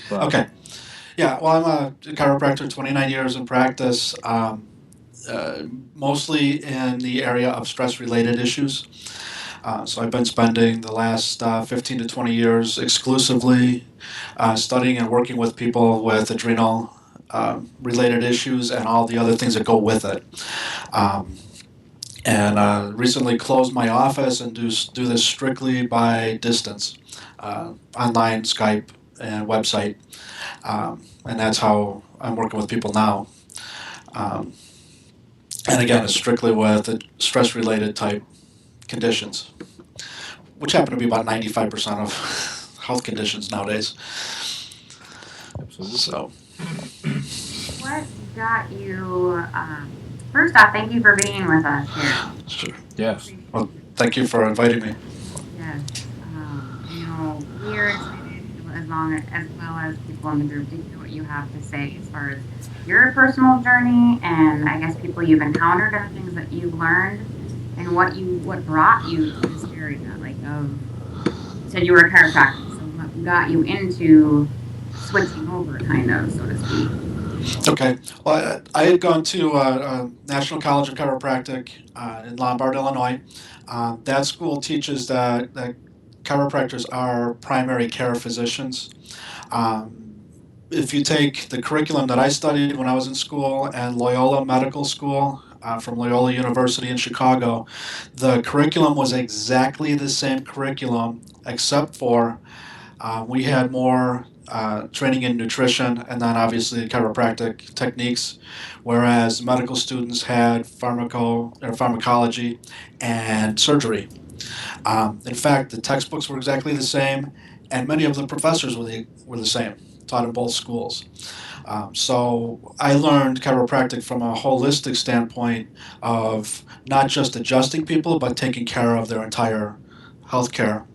But Okay. Yeah, well, I'm a chiropractor, 29 years in practice, mostly in the area of stress related issues. So I've been spending the last 15 to 20 years exclusively studying and working with people with adrenal related issues and all the other things that go with it. Um, and recently closed my office and do this strictly by distance, online, Skype, and website. And that's how I'm working with people now. Um, and again, it's strictly with stress related type conditions, which happen to be about 95% of health conditions nowadays. absolutely. So, What got you? First off, thank you for being with us here. sure. Yes. Appreciate Well, you. thank you for inviting me. Yes. I know we are excited as well as people in the group to hear what you have to say as far as your personal journey and I guess people you've encountered and things that you've learned and what brought you to this area. Like you said you were a chiropractor, so what got you into switching over, kind of, so to speak. Okay. Well, I had gone to National College of Chiropractic in Lombard, Illinois. That school teaches that chiropractors are primary care physicians. Um, if you take the curriculum that I studied when I was in school and Loyola Medical School from Loyola University in Chicago, the curriculum was exactly the same curriculum, except for we had more training in nutrition and then obviously chiropractic techniques, whereas medical students had pharmacology and surgery. In fact, the textbooks were exactly the same, and many of the professors were the same, taught in both schools. So I learned chiropractic from a holistic standpoint of not just adjusting people, but taking care of their entire healthcare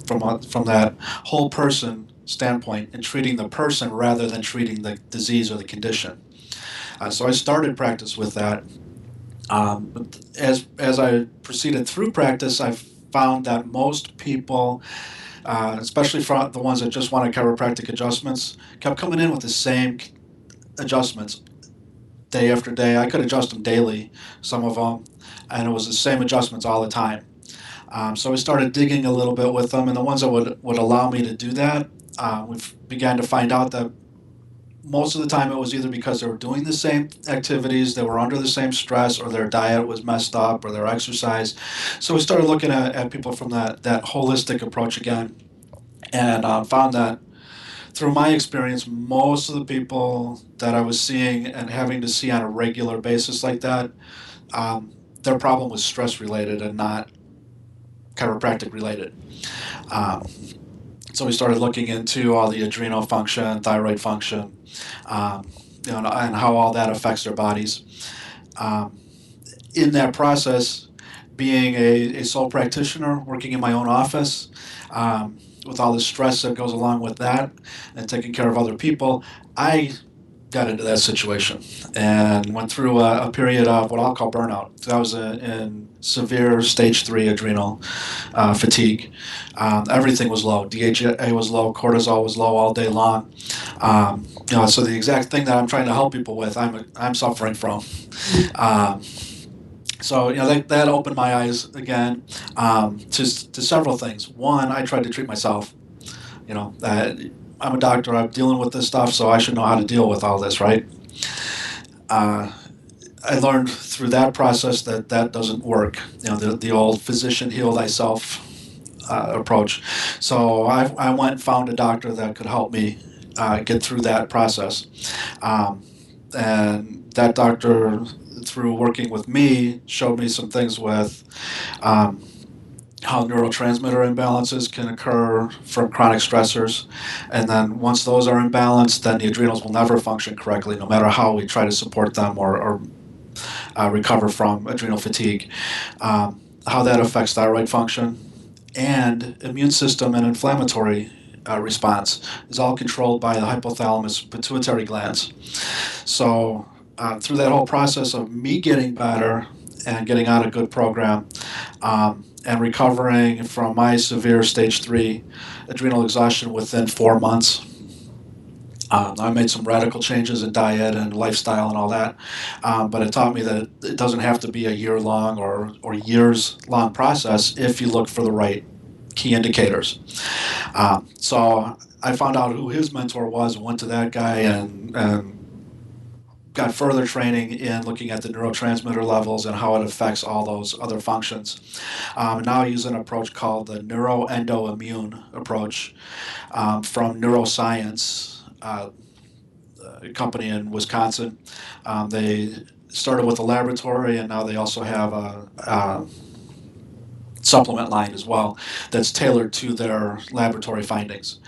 from that whole person standpoint and treating the person rather than treating the disease or the condition. So I started practice with that. But as I proceeded through practice, I found that most people, especially for the ones that just wanted chiropractic adjustments, kept coming in with the same adjustments day after day. I could adjust them daily, some of them, and it was the same adjustments all the time. So we started digging a little bit with them, and the ones that would allow me to do that, we began to find out that most of the time it was either because they were doing the same activities, they were under the same stress, or their diet was messed up, or their exercise. So we started looking at people from that holistic approach again, and found that through my experience, most of the people that I was seeing and having to see on a regular basis like that, their problem was stress related and not chiropractic related. Um, so we started looking into all the adrenal function, thyroid function, um, and how all that affects their bodies. Um, in that process, being a sole practitioner, working in my own office, with all the stress that goes along with that, and taking care of other people, I got into that situation and went through a period of what I'll call burnout. So I was in severe stage 3 adrenal fatigue. Everything was low. DHA was low. Cortisol was low all day long. So the exact thing that I'm trying to help people with, I'm suffering from. Um, so that opened my eyes again to several things. One, I tried to treat myself. That I'm a doctor. I'm dealing with this stuff, so I should know how to deal with all this, right? Uh, I learned through that process that that doesn't work. The old physician heal thyself approach. So I went and found a doctor that could help me get through that process. Um, and that doctor, through working with me, showed me some things with um, how neurotransmitter imbalances can occur from chronic stressors. And then once those are imbalanced, then the adrenals will never function correctly, no matter how we try to support them or recover from adrenal fatigue. How that affects thyroid function and immune system and inflammatory response is all controlled by the hypothalamus pituitary glands. So through that whole process of me getting better and getting on a good program, and recovering from my severe stage 3 adrenal exhaustion within 4 months, I made some radical changes in diet and lifestyle and all that, but it taught me that it doesn't have to be a year long or years long process if you look for the right key indicators. So I found out who his mentor was and went to that guy and got further training in looking at the neurotransmitter levels and how it affects all those other functions. Now I use an approach called the neuroendoimmune approach from neuroscience. A company in Wisconsin. They started with a laboratory, and now they also have a supplement line as well that's tailored to their laboratory findings.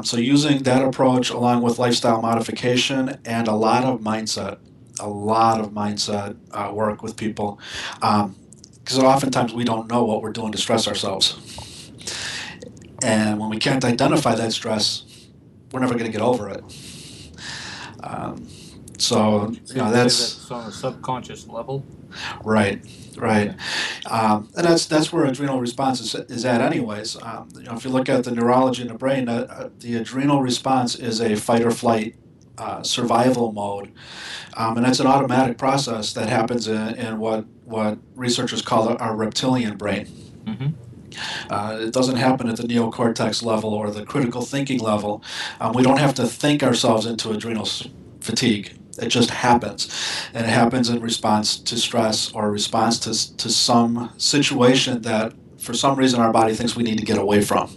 So using that approach along with lifestyle modification and a lot of mindset work with people, because oftentimes we don't know what we're doing to stress ourselves. And when we can't identify that stress, we're never going to get over it. Um, so So you know you say that's that's on a subconscious level? right, right. Okay. And that's where adrenal response is at, anyways. If you look at the neurology in the brain, the adrenal response is a fight or flight survival mode, and that's an automatic process that happens in what researchers call our reptilian brain. Mm-hmm. It doesn't happen at the neocortex level or the critical thinking level. We don't have to think ourselves into adrenal fatigue. It just happens. And it happens in response to stress or response to some situation that for some reason our body thinks we need to get away from.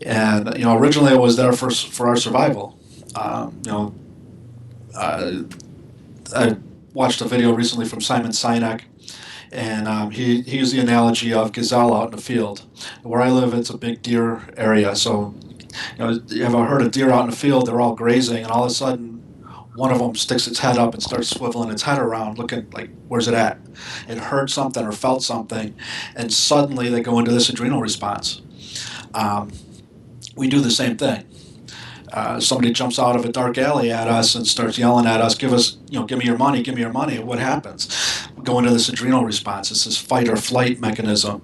And originally it was there for our survival. Uh, I watched a video recently from Simon Sinek, and he used the analogy of gazelle out in the field. Where I live, it's a big deer area, so you have a herd of deer out in the field. They're all grazing, and all of a sudden, one of them sticks its head up and starts swiveling its head around, looking like, where's it at? It heard something or felt something, and suddenly they go into this adrenal response. Um, we do the same thing. Somebody jumps out of a dark alley at us and starts yelling at us, give me your money, give me your money. What happens? We go into this adrenal response. It's this fight or flight mechanism.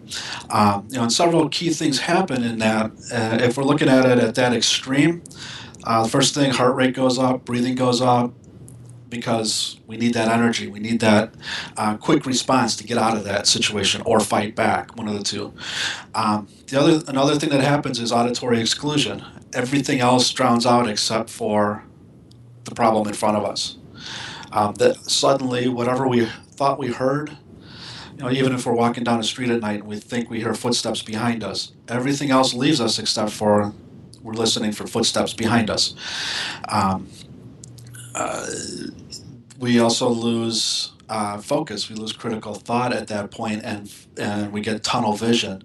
And several key things happen in that. If we're looking at it at that extreme, the first thing, heart rate goes up, breathing goes up, because we need that energy. We need that quick response to get out of that situation or fight back, one of the two. Another thing that happens is auditory exclusion. Everything else drowns out except for the problem in front of us. That suddenly, whatever we thought we heard, even if we're walking down the street at night and we think we hear footsteps behind us, everything else leaves us except for we're listening for footsteps behind us. Um, uh, we also lose focus. We lose critical thought at that point, and we get tunnel vision,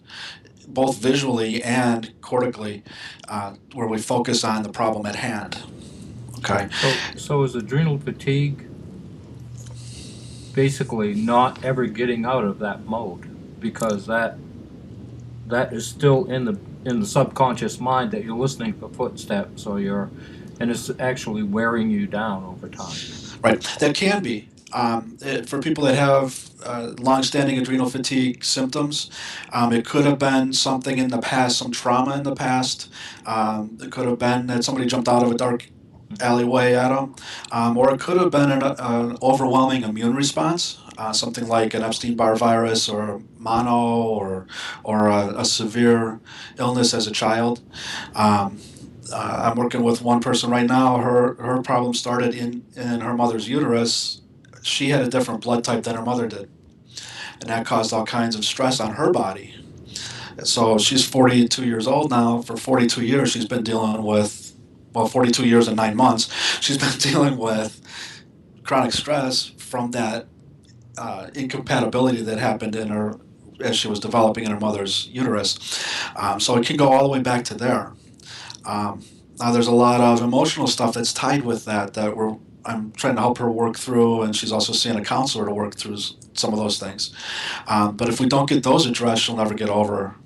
both visually and cortically, where we focus on the problem at hand. Okay. So is adrenal fatigue basically not ever getting out of that mode because that is still in the subconscious mind that you're listening for footsteps and it's actually wearing you down over time. Right. That can be. For people that have long-standing adrenal fatigue symptoms, it could have been something in the past, some trauma in the past. It could have been that somebody jumped out of a dark alleyway at them, or it could have been an overwhelming immune response, something like an Epstein-Barr virus or mono or a severe illness as a child. Um, I'm working with one person right now. Her problem started in her mother's uterus. She had a different blood type than her mother did, and that caused all kinds of stress on her body. So she's 42 years old now. For 42 years, she's been dealing with, 42 years and 9 months, she's been dealing with chronic stress from that incompatibility that happened in her as she was developing in her mother's uterus. So it can go all the way back to there. Um, Now there's a lot of emotional stuff that's tied with that I'm trying to help her work through, and she's also seeing a counselor to work through some of those things. But if we don't get those addressed, she'll never get over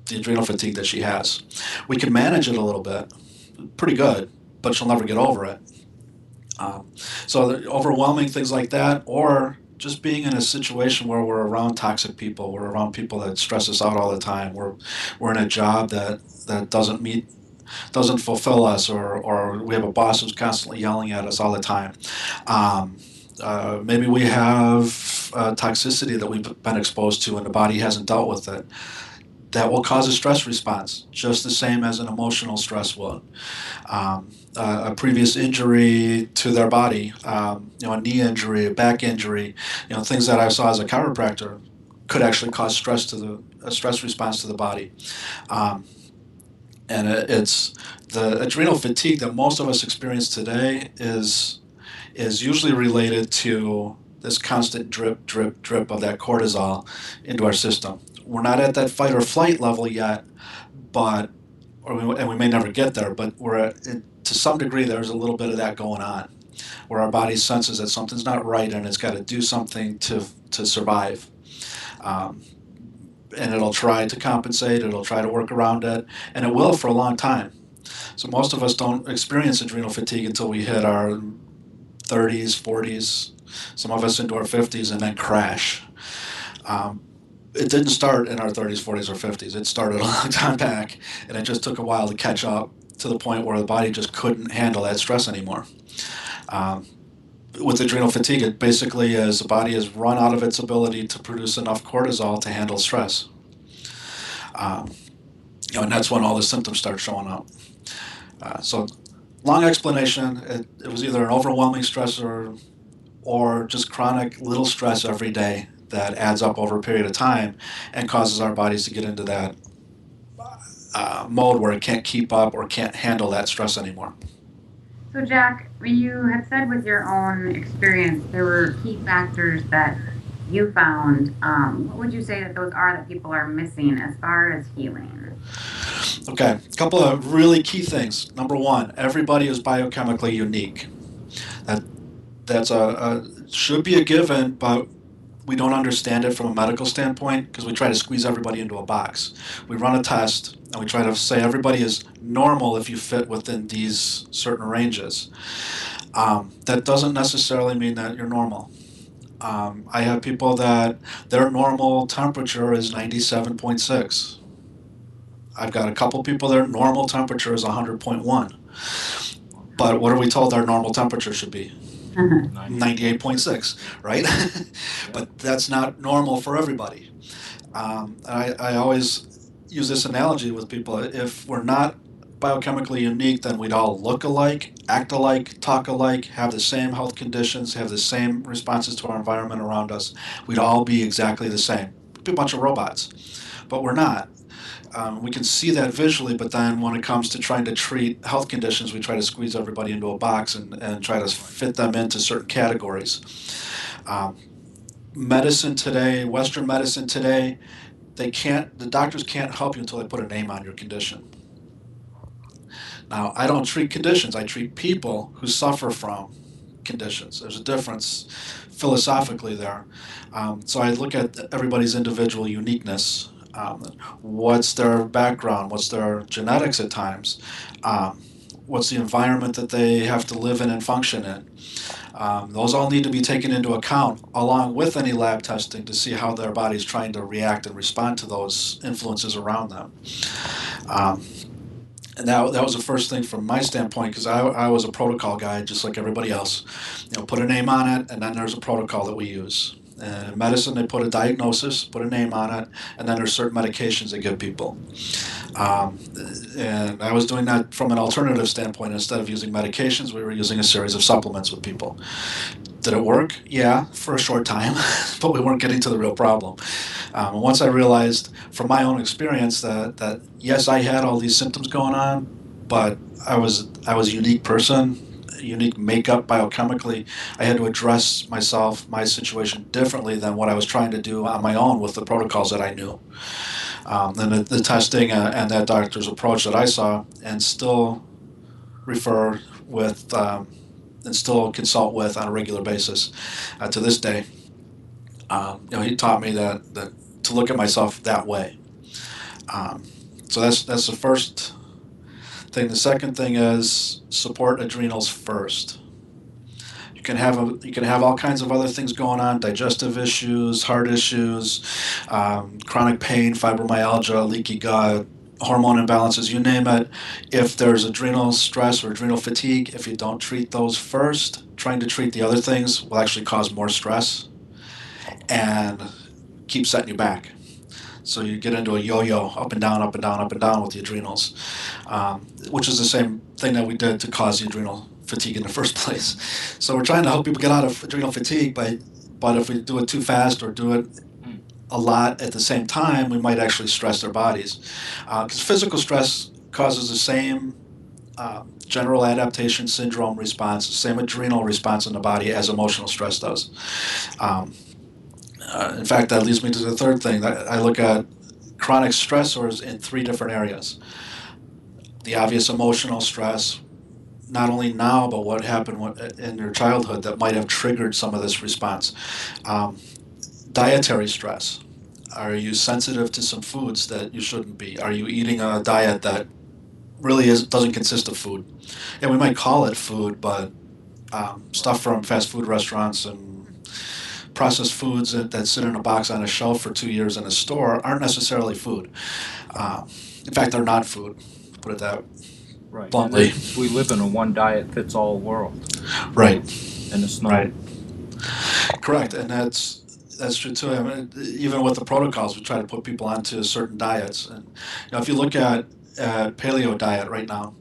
the adrenal fatigue that she has. We can manage it a little bit, pretty good, but she'll never get over it. So the overwhelming things like that, or just being in a situation where we're around toxic people, we're around people that stress us out all the time, we're in a job that doesn't meet doesn't fulfill us, or we have a boss who's constantly yelling at us all the time. Maybe we have toxicity that we've been exposed to and the body hasn't dealt with it. That will cause a stress response, just the same as an emotional stress would. A previous injury to their body, a knee injury, a back injury, things that I saw as a chiropractor could actually cause a stress response to the body. And it's the adrenal fatigue that most of us experience today is usually related to this constant drip, drip, drip of that cortisol into our system. We're not at that fight or flight level yet, and we may never get there, but to some degree there's a little bit of that going on, where our body senses that something's not right and it's got to do something to survive. And it'll try to compensate, it'll try to work around it, and it will for a long time. So most of us don't experience adrenal fatigue until we hit our 30s, 40s, some of us into our 50s, and then crash. It didn't start in our 30s, 40s, or 50s. It started a long time back, and it just took a while to catch up to the point where the body just couldn't handle that stress anymore. With adrenal fatigue, it basically is the body has run out of its ability to produce enough cortisol to handle stress. And that's when all the symptoms start showing up. So, long explanation, it was either an overwhelming stressor or just chronic little stress every day that adds up over a period of time and causes our bodies to get into that mode where it can't keep up or can't handle that stress anymore. So, Jack, you had said with your own experience there were key factors that you found. What would you say that those are that people are missing as far as healing? Okay, a couple of really key things. Number one, everybody is biochemically unique. That's should be a given, but we don't understand it from a medical standpoint because we try to squeeze everybody into a box. We run a test and we try to say everybody is normal if you fit within these certain ranges. That doesn't necessarily mean that you're normal. I have people that their normal temperature is 97.6. I've got a couple people their normal temperature is 100.1. But what are we told our normal temperature should be? 98.6, right? But that's not normal for everybody. I always use this analogy with people. If we're not biochemically unique, then we'd all look alike, act alike, talk alike, have the same health conditions, have the same responses to our environment around us. We'd all be exactly the same. We'd be a bunch of robots. But we're not. We can see that visually, but then when it comes to trying to treat health conditions, we try to squeeze everybody into a box and try to fit them into certain categories. Medicine today, Western medicine today, the doctors can't help you until they put a name on your condition. Now, I don't treat conditions, I treat people who suffer from conditions. There's a difference philosophically there. So I look at everybody's individual uniqueness. What's their background? What's their genetics at times? What's the environment that they have to live in and function in? Those all need to be taken into account along with any lab testing to see how their body's trying to react and respond to those influences around them. And that was the first thing from my standpoint, because I was a protocol guy just like everybody else. Put a name on it, and then there's a protocol that we use. In medicine, they put a diagnosis, put a name on it, and then there's certain medications they give people. And I was doing that from an alternative standpoint. Instead of using medications, we were using a series of supplements with people. Did it work? Yeah, for a short time, but we weren't getting to the real problem. And once I realized from my own experience that yes, I had all these symptoms going on, but I was a unique person, unique makeup biochemically. I had to address myself, my situation differently than what I was trying to do on my own with the protocols that I knew. And the testing and that doctor's approach that I saw and still refer with and still consult with on a regular basis to this day. He taught me that to look at myself that way. So that's the first thing. The second thing is support adrenals first. You can have all kinds of other things going on: digestive issues, heart issues, chronic pain, fibromyalgia, leaky gut, hormone imbalances, you name it. If there's adrenal stress or adrenal fatigue, if you don't treat those first, trying to treat the other things will actually cause more stress and keep setting you back. So you get into a yo-yo, up and down, up and down, up and down with the adrenals, which is the same thing that we did to cause the adrenal fatigue in the first place. So we're trying to help people get out of adrenal fatigue, but if we do it too fast or do it a lot at the same time, we might actually stress their bodies. Because physical stress causes the same general adaptation syndrome response, the same adrenal response in the body as emotional stress does. Um, in fact, that leads me to the third thing. I look at chronic stressors in three different areas. The obvious emotional stress, not only now, but what happened in your childhood that might have triggered some of this response. Um, Dietary stress. Are you sensitive to some foods that you shouldn't be? Are you eating a diet that really doesn't consist of food? And we might call it food, but stuff from fast food restaurants and processed foods that sit in a box on a shelf for 2 years in a store aren't necessarily food. In fact, they're not food. Put it that Right. bluntly. We live in a one diet fits all world, Right. and it's not. Right. Correct, and that's true too. I mean, even with the protocols, we try to put people onto certain diets, and if you look at paleo diet right now,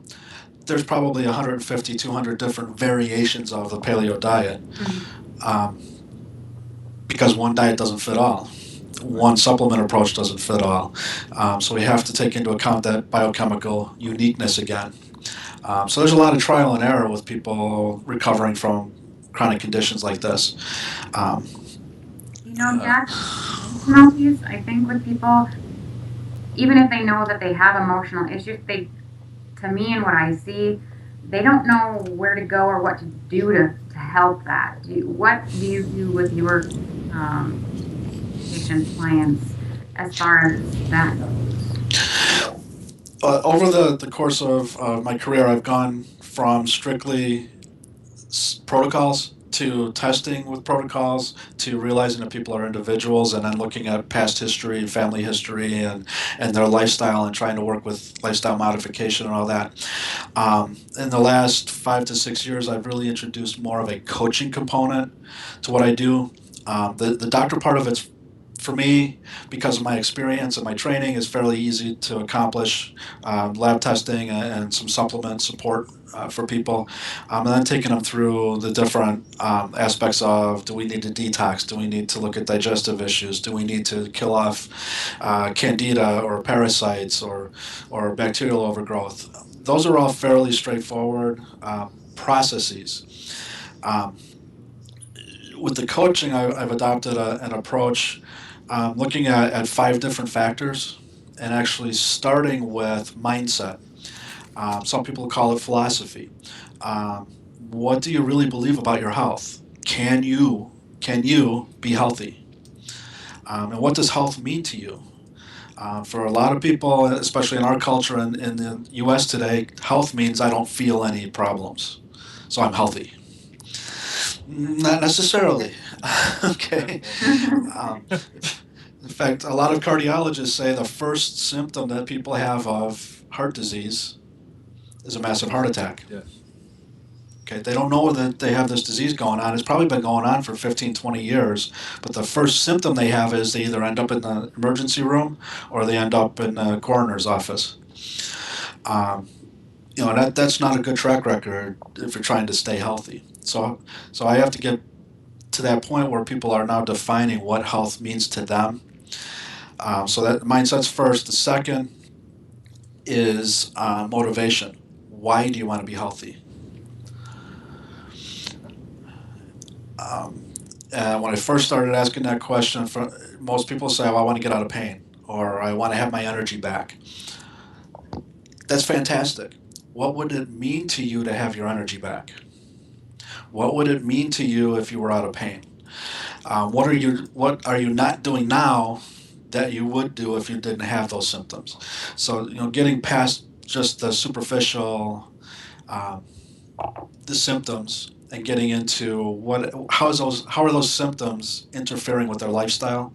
there's probably 150, 200 different variations of the paleo diet, um, because one diet doesn't fit all. One supplement approach doesn't fit all. So we have to take into account that biochemical uniqueness again. So there's a lot of trial and error with people recovering from chronic conditions like this. Um, Jack, emotional piece, I think with people, even if they know that they have emotional issues, to me and what I see, they don't know where to go or what to do to help that. What do you do with your patients, clients, as far as that goes? Over the course of my career, I've gone from strictly protocols to testing with protocols to realizing that people are individuals and then looking at past history and family history and their lifestyle and trying to work with lifestyle modification and all that. In the last 5 to 6 years, I've really introduced more of a coaching component to what I do. The doctor part of it's, for me, because of my experience and my training, is fairly easy to accomplish. Lab testing and some supplement support for people, and then taking them through the different aspects of: do we need to detox? Do we need to look at digestive issues? Do we need to kill off candida or parasites or bacterial overgrowth? Those are all fairly straightforward processes. Um, with the coaching, I've adopted an approach looking at 5 different factors and actually starting with mindset. Some people call it philosophy. What do you really believe about your health? Can you be healthy? And what does health mean to you? For a lot of people, especially in our culture and in the U.S. today, health means I don't feel any problems, so I'm healthy. Not necessarily. Okay. Um, in fact, a lot of cardiologists say the first symptom that people have of heart disease is a massive heart attack. Yes. Okay, they don't know that they have this disease going on. It's probably been going on for 15, 20 years, but the first symptom they have is they either end up in the emergency room or they end up in the coroner's office. Um, that's not a good track record if you're trying to stay healthy. So I have to get to that point where people are now defining what health means to them. So that mindset's first. The second is motivation. Why do you want to be healthy? And when I first started asking that question, most people say, "Well, I want to get out of pain," or "I want to have my energy back." That's fantastic. What would it mean to you to have your energy back? What would it mean to you if you were out of pain? What are you not doing now that you would do if you didn't have those symptoms? So getting past just the superficial, um, the symptoms, and getting into how are those symptoms interfering with their lifestyle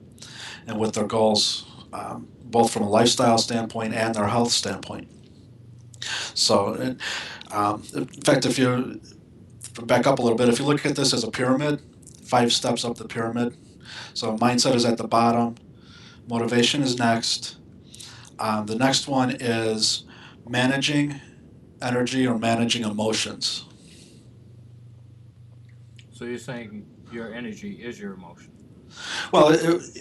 and with their goals both from a lifestyle standpoint and their health standpoint. So, in fact, if you back up a little bit, if you look at this as a pyramid, 5 steps up the pyramid. So mindset is at the bottom, motivation is next. The next one is managing energy or managing emotions. So you're saying your energy is your emotion. Well,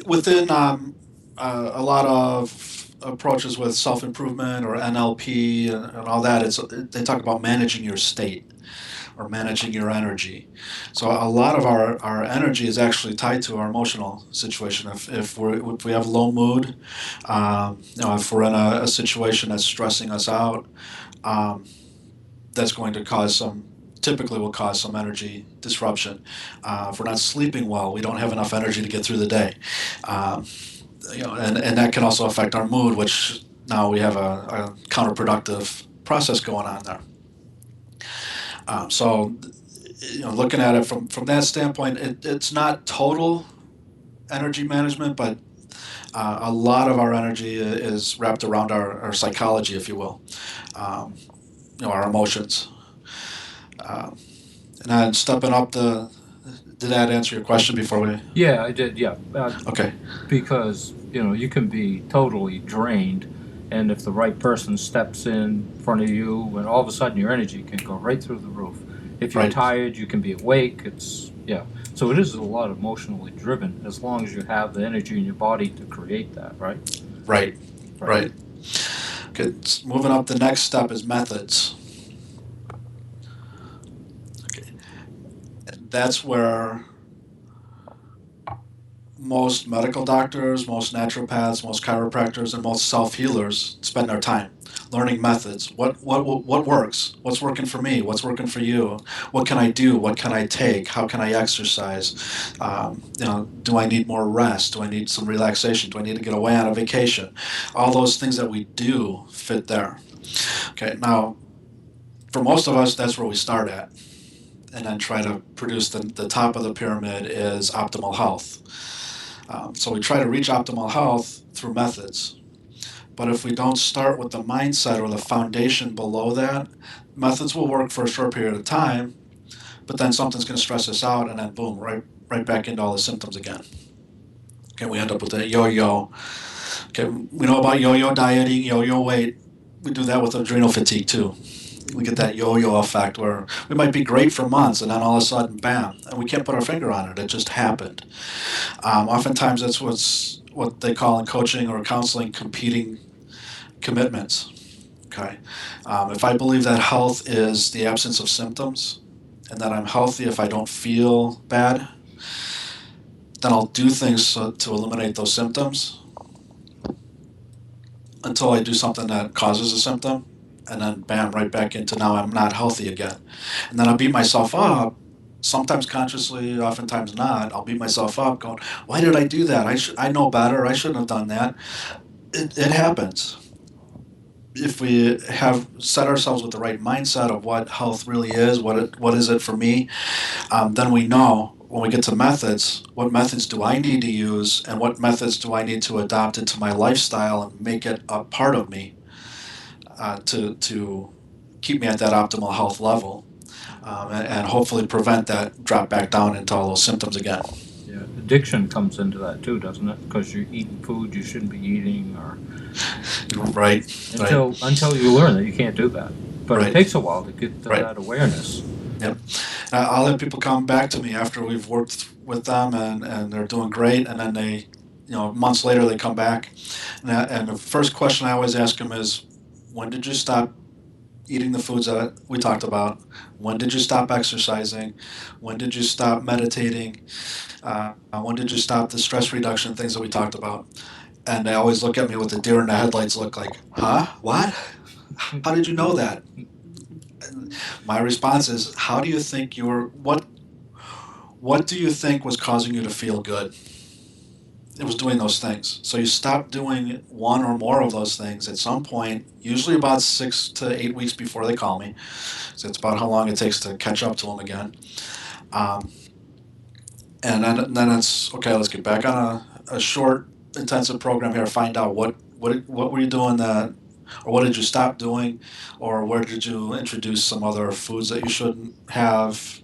within a lot of approaches with self improvement or NLP and all that, they talk about managing your state or managing your energy. So a lot of our energy is actually tied to our emotional situation. If we have low mood, if we're in a situation that's stressing us out, um, that's going to cause typically will cause some energy disruption. If we're not sleeping well, we don't have enough energy to get through the day. Um, and that can also affect our mood, which now we have a counterproductive process going on there. So, looking at it from that standpoint, it's not total energy management, but a lot of our energy is wrapped around our psychology, if you will, um, our emotions. Um, and then stepping up did that answer your question before we? Yeah, I did. Yeah, Okay. because you can be totally drained, and if the right person steps in front of you, and all of a sudden your energy can go right through the roof. If you're Right. tired, you can be awake. So it is a lot emotionally driven, as long as you have the energy in your body to create that, right? Right. Right. Okay. Moving up, the next step is methods. Okay. That's where most medical doctors, most naturopaths, most chiropractors, and most self-healers spend their time learning methods. What works? What's working for me? What's working for you? What can I do? What can I take? How can I exercise? Do I need more rest? Do I need some relaxation? Do I need to get away on a vacation? All those things that we do fit there. Okay, now for most of us, that's where we start at, and then try to produce the top of the pyramid is optimal health. So we try to reach optimal health through methods. But if we don't start with the mindset or the foundation below that, methods will work for a short period of time, but then something's going to stress us out, and then boom, right back into all the symptoms again. Okay, we end up with a yo-yo. Okay, we know about yo-yo dieting, yo-yo weight. We do that with adrenal fatigue too. We get that yo-yo effect where we might be great for months, and then all of a sudden, bam, and we can't put our finger on it. It just happened. Oftentimes, that's what they call in coaching or counseling competing commitments. Okay, if I believe that health is the absence of symptoms, and that I'm healthy if I don't feel bad, then I'll do things to eliminate those symptoms until I do something that causes a symptom, and then bam, right back into now I'm not healthy again, and then I'll beat myself up. Sometimes consciously, oftentimes not. I'll beat myself up, going, "Why did I do that? I know better. I shouldn't have done that." It happens. If we have set ourselves with the right mindset of what health really is, what is it for me, then we know when we get to methods, what methods do I need to use, and what methods do I need to adopt into my lifestyle and make it a part of me to keep me at that optimal health level, and hopefully prevent that drop back down into all those symptoms again. Yeah, addiction comes into that too, doesn't it? Because you're eating food you shouldn't be eating, or Right. until you learn that you can't do that. But Right. it takes a while to get to Right. that awareness. Yep. I'll have people come back to me after we've worked with them and they're doing great, and then they, months later they come back, and the first question I always ask them is, when did you stop eating the foods that we talked about? When did you stop exercising? When did you stop meditating? When did you stop the stress reduction things that we talked about? And they always look at me with the deer in the headlights look, like, huh? What? How did you know that? My response is, how do you think what do you think was causing you to feel good? It was doing those things. So you stop doing one or more of those things at some point, usually about 6 to 8 weeks before they call me. So it's about how long it takes to catch up to them again. And then it's, okay, let's get back on a short intensive program here, find out what were you doing that, or what did you stop doing, or where did you introduce some other foods that you shouldn't have,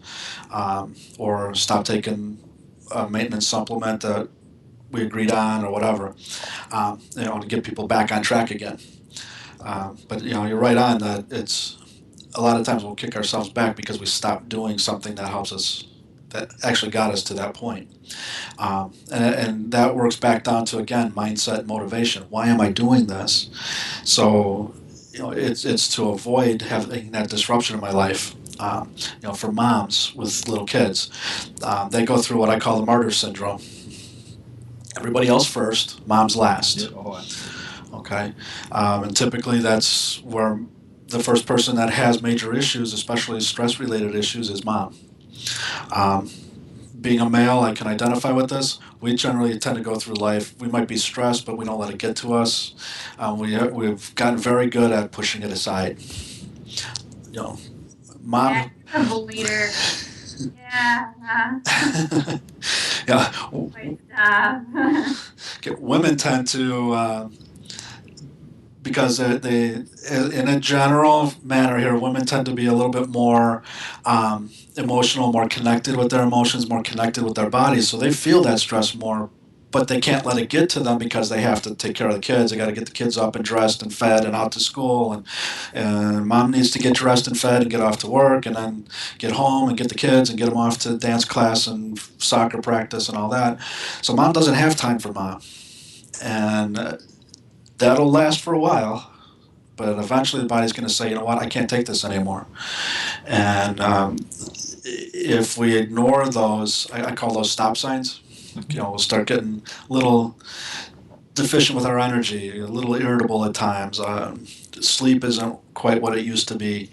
or stop taking a maintenance supplement that we agreed on, or whatever, to get people back on track again. But you're right on that. It's a lot of times we'll kick ourselves back because we stopped doing something that helps us, that actually got us to that point. And that works back down to, again, mindset, motivation. Why am I doing this? So, it's to avoid having that disruption in my life. For moms with little kids, they go through what I call the martyr syndrome. Everybody else first, mom's last. Yeah, oh, absolutely. Okay, and typically that's where the first person that has major issues, especially stress-related issues, is mom. Um, Being a male, I can identify with this. We generally tend to go through life. We might be stressed, but we don't let it get to us. We've gotten very good at pushing it aside. Mom. Yeah, a leader. Yeah. Yeah. Wait, stop. Women tend to, because they, in a general manner here, women tend to be a little bit more emotional, more connected with their emotions, more connected with their bodies. So they feel that stress more, but they can't let it get to them because they have to take care of the kids. They got to get the kids up and dressed and fed and out to school, and mom needs to get dressed and fed and get off to work, and then get home and get the kids and get them off to dance class and soccer practice and all that. So mom doesn't have time for mom, and that'll last for a while. But eventually the body's going to say, you know what, I can't take this anymore. And if we ignore those, I call those stop signs. We'll start getting a little deficient with our energy, a little irritable at times. Sleep isn't quite what it used to be.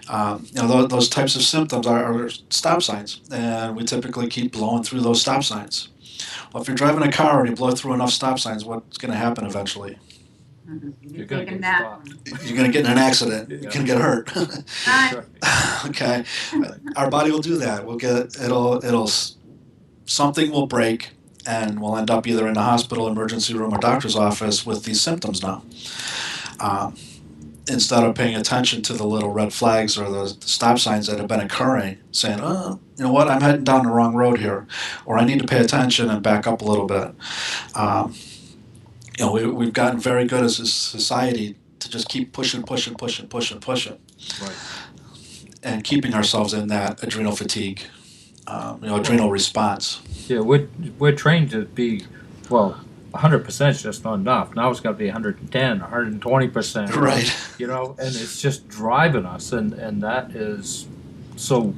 Those types of symptoms are stop signs, and we typically keep blowing through those stop signs. Well, if you're driving a car and you blow through enough stop signs, what's going to happen eventually? You're gonna get that. You're going to get in an accident. Yeah. You're going to get hurt. Okay, our body will do that. It'll something will break, and we'll end up either in the hospital, emergency room, or doctor's office with these symptoms now. Instead of paying attention to the little red flags or the stop signs that have been occurring, saying, "Oh, you know what? I'm heading down the wrong road here," or "I need to pay attention and back up a little bit." We've gotten very good as a society to just keep pushing, Right. and keeping ourselves in that adrenal fatigue, adrenal response. Yeah, we're trained to be, 100% is just not enough. Now it's got to be 110, 120%. Right. And it's just driving us, and that is so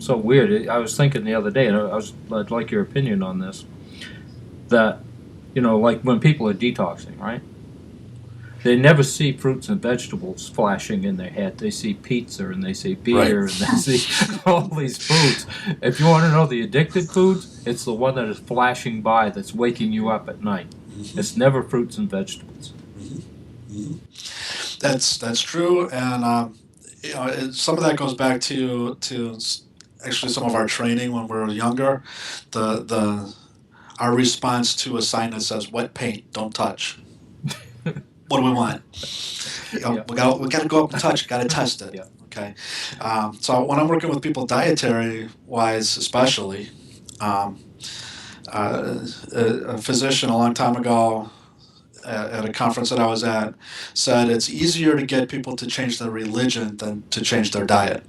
weird. I was thinking the other day, and I'd like your opinion on this, that, like when people are detoxing, right? They never see fruits and vegetables flashing in their head. They see pizza and they see beer and they see all these foods. If you want to know the addicted foods, it's the one that is flashing by that's waking you up at night. Mm-hmm. It's never fruits and vegetables. Mm-hmm. That's true, and some of that goes back to actually some of our training when we were younger. Our response to a sign that says "wet paint, don't touch." What do we want? We got to go up and touch it. Got to test it. Yeah. Okay. So when I'm working with people dietary wise, especially, a physician a long time ago at a conference that I was at said it's easier to get people to change their religion than to change their diet.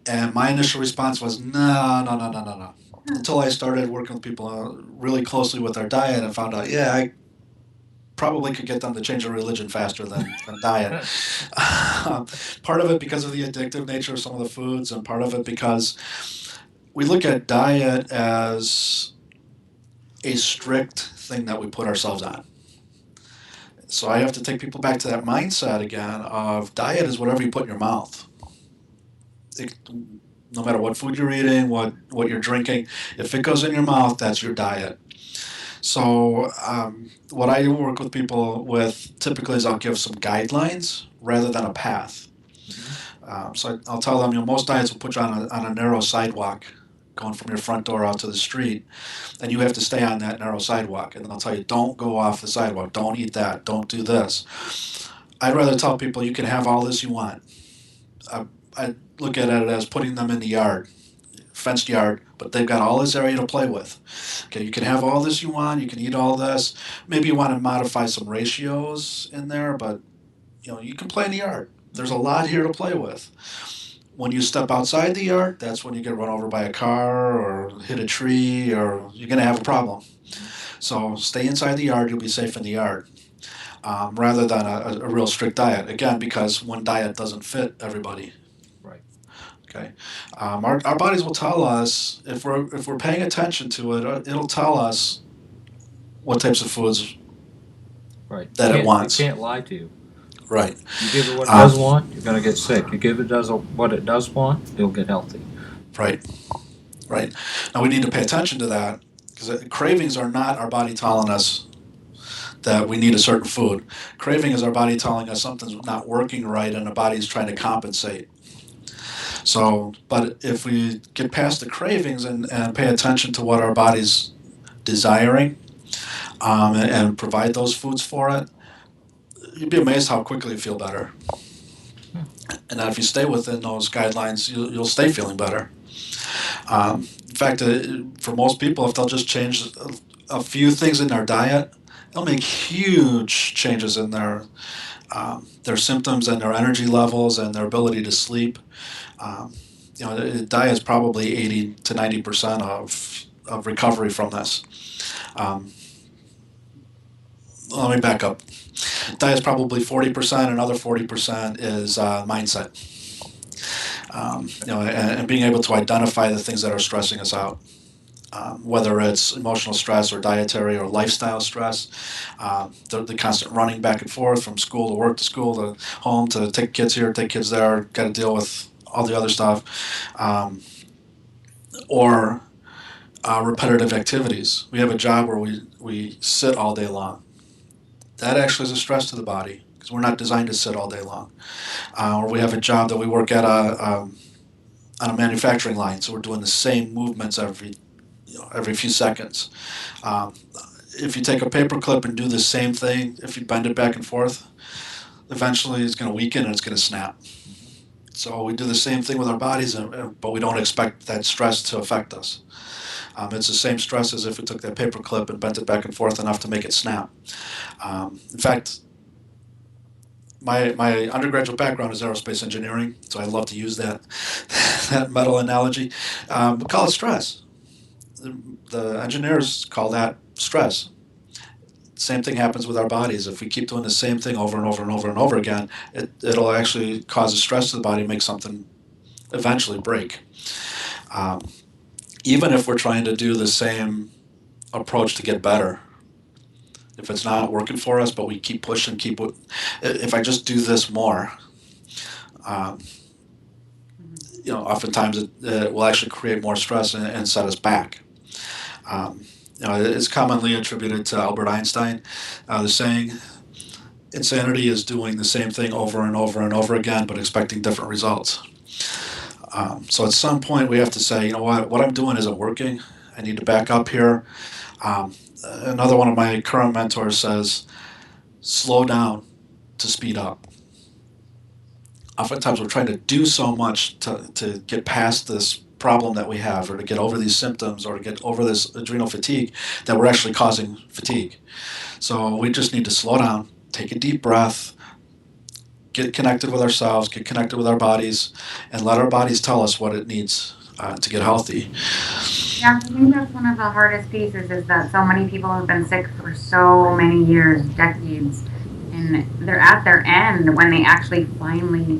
And my initial response was no. Until I started working with people really closely with their diet and found out, I probably could get them to change their religion faster than diet. Part of it because of the addictive nature of some of the foods, and part of it because we look at diet as a strict thing that we put ourselves on. So I have to take people back to that mindset again of diet is whatever you put in your mouth. No matter what food you're eating, what you're drinking, if it goes in your mouth, that's your diet. So what I work with people with typically is I'll give some guidelines rather than a path. So I'll tell them, most diets will put you on a narrow sidewalk, going from your front door out to the street, and you have to stay on that narrow sidewalk. And they'll tell you, don't go off the sidewalk, don't eat that, don't do this. I'd rather tell people you can have all this you want. I look at it as putting them in the yard, fenced yard, but they've got all this area to play with. Okay, you can have all this you want, you can eat all this. Maybe you want to modify some ratios in there, but you can play in the yard. There's a lot here to play with. When you step outside the yard, that's when you get run over by a car or hit a tree, or you're going to have a problem. So stay inside the yard, you'll be safe in the yard. Rather than a real strict diet. Again, because one diet doesn't fit everybody. Right. Okay. Our bodies will tell us if we're paying attention to it. It'll tell us what types of foods Right. that it wants. It can't lie to you. Right. You give it what it does want, you're gonna get sick. You give it what it does want, it'll get healthy. Right. Right. Now we need to pay attention to that, because cravings are not our body telling us that we need a certain food. Craving is our body telling us something's not working right, and the body's trying to compensate. So, but if we get past the cravings and pay attention to what our body's desiring, and provide those foods for it, you'd be amazed how quickly you feel better. And that if you stay within those guidelines, you'll stay feeling better. In fact, for most people, if they'll just change a few things in their diet, they'll make huge changes in their symptoms and their energy levels and their ability to sleep. Diet is probably 80 to 90% of recovery from this. Let me back up. Diet is probably 40%, another 40% is mindset. And being able to identify the things that are stressing us out. Whether it's emotional stress or dietary or lifestyle stress, the constant running back and forth from school to work to school to home to take kids here, take kids there, got to deal with all the other stuff, or repetitive activities. We have a job where we sit all day long. That actually is a stress to the body because we're not designed to sit all day long. Or we have a job that we work at on a manufacturing line, so we're doing the same movements every few seconds. If you take a paper clip and do the same thing, if you bend it back and forth, eventually it's going to weaken and it's going to snap. So we do the same thing with our bodies, but we don't expect that stress to affect us. It's the same stress as if we took that paper clip and bent it back and forth enough to make it snap. In fact, my undergraduate background is aerospace engineering, so I love to use that metal analogy. We call it stress. The engineers call that stress. Same thing happens with our bodies. If we keep doing the same thing over and over and over and over again, it'll actually cause a stress to the body and make something eventually break. Even if we're trying to do the same approach to get better, if it's not working for us, but we keep pushing, if I just do this more, oftentimes it will actually create more stress and set us back. It's commonly attributed to Albert Einstein, the saying, insanity is doing the same thing over and over and over again, but expecting different results. So at some point we have to say, what I'm doing isn't working. I need to back up here. Another one of my current mentors says, slow down to speed up. Oftentimes we're trying to do so much to get past this problem that we have, or to get over these symptoms, or to get over this adrenal fatigue, that we're actually causing fatigue. So we just need to slow down, take a deep breath, get connected with ourselves, get connected with our bodies, and let our bodies tell us what it needs to get healthy. Yeah, I think that's one of the hardest pieces, is that so many people have been sick for so many years, decades, and they're at their end when they actually finally,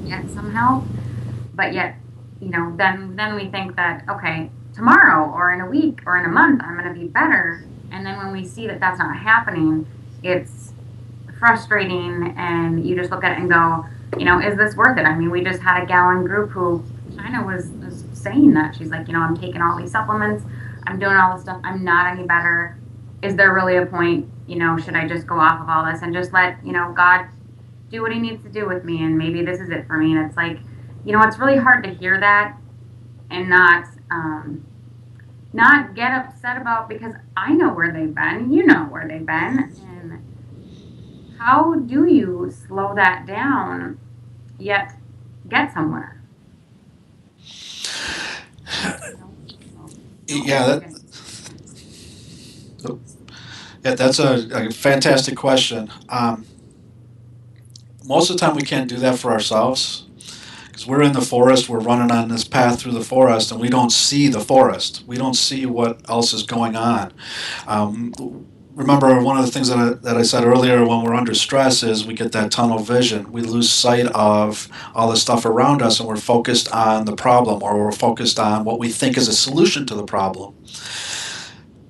get some help. But yet, then we think that, okay, tomorrow or in a week or in a month, I'm going to be better. And then when we see that that's not happening, it's frustrating, and you just look at it and go, is this worth it? I mean, we just had a gal in group who kind of was saying that. She's like, I'm taking all these supplements, I'm doing all this stuff, I'm not any better. Is there really a point? Should I just go off of all this and just let, God do what he needs to do with me, and maybe this is it for me? And it's like, it's really hard to hear that and not not get upset about, because I know where they've been, you know where they've been, and how do you slow that down yet get somewhere? Yeah, that's a fantastic question. Most of the time we can't do that for ourselves because we're in the forest, we're running on this path through the forest, and we don't see the forest. We don't see what else is going on. Um, Remember, one of the things that I said earlier, when we're under stress, is we get that tunnel vision. We lose sight of all the stuff around us, and we're focused on the problem, or we're focused on what we think is a solution to the problem.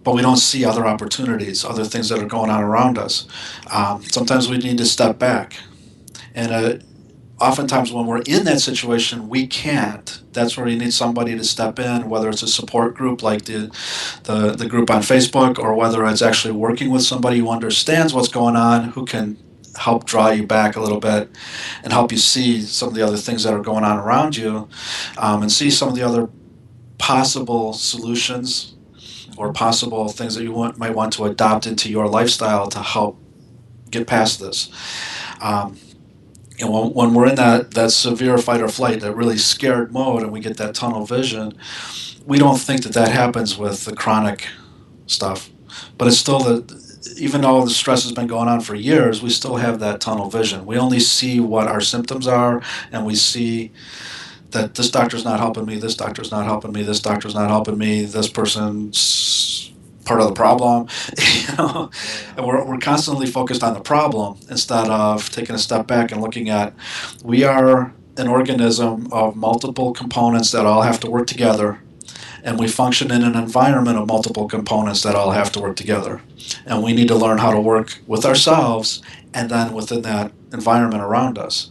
But we don't see other opportunities, other things that are going on around us. Sometimes we need to step back. And oftentimes when we're in that situation, we can't. That's where you need somebody to step in, whether it's a support group like the group on Facebook, or whether it's actually working with somebody who understands what's going on, who can help draw you back a little bit and help you see some of the other things that are going on around you, and see some of the other possible solutions or possible things that you might want to adopt into your lifestyle to help get past this. Um, when we're in that severe fight or flight, that really scared mode, and we get that tunnel vision, we don't think that happens with the chronic stuff. But it's still even though the stress has been going on for years, we still have that tunnel vision. We only see what our symptoms are, and we see that this doctor's not helping me, this doctor's not helping me, this doctor's not helping me, this person's part of the problem, and we're constantly focused on the problem instead of taking a step back and looking at, we are an organism of multiple components that all have to work together, and we function in an environment of multiple components that all have to work together. And we need to learn how to work with ourselves and then within that environment around us.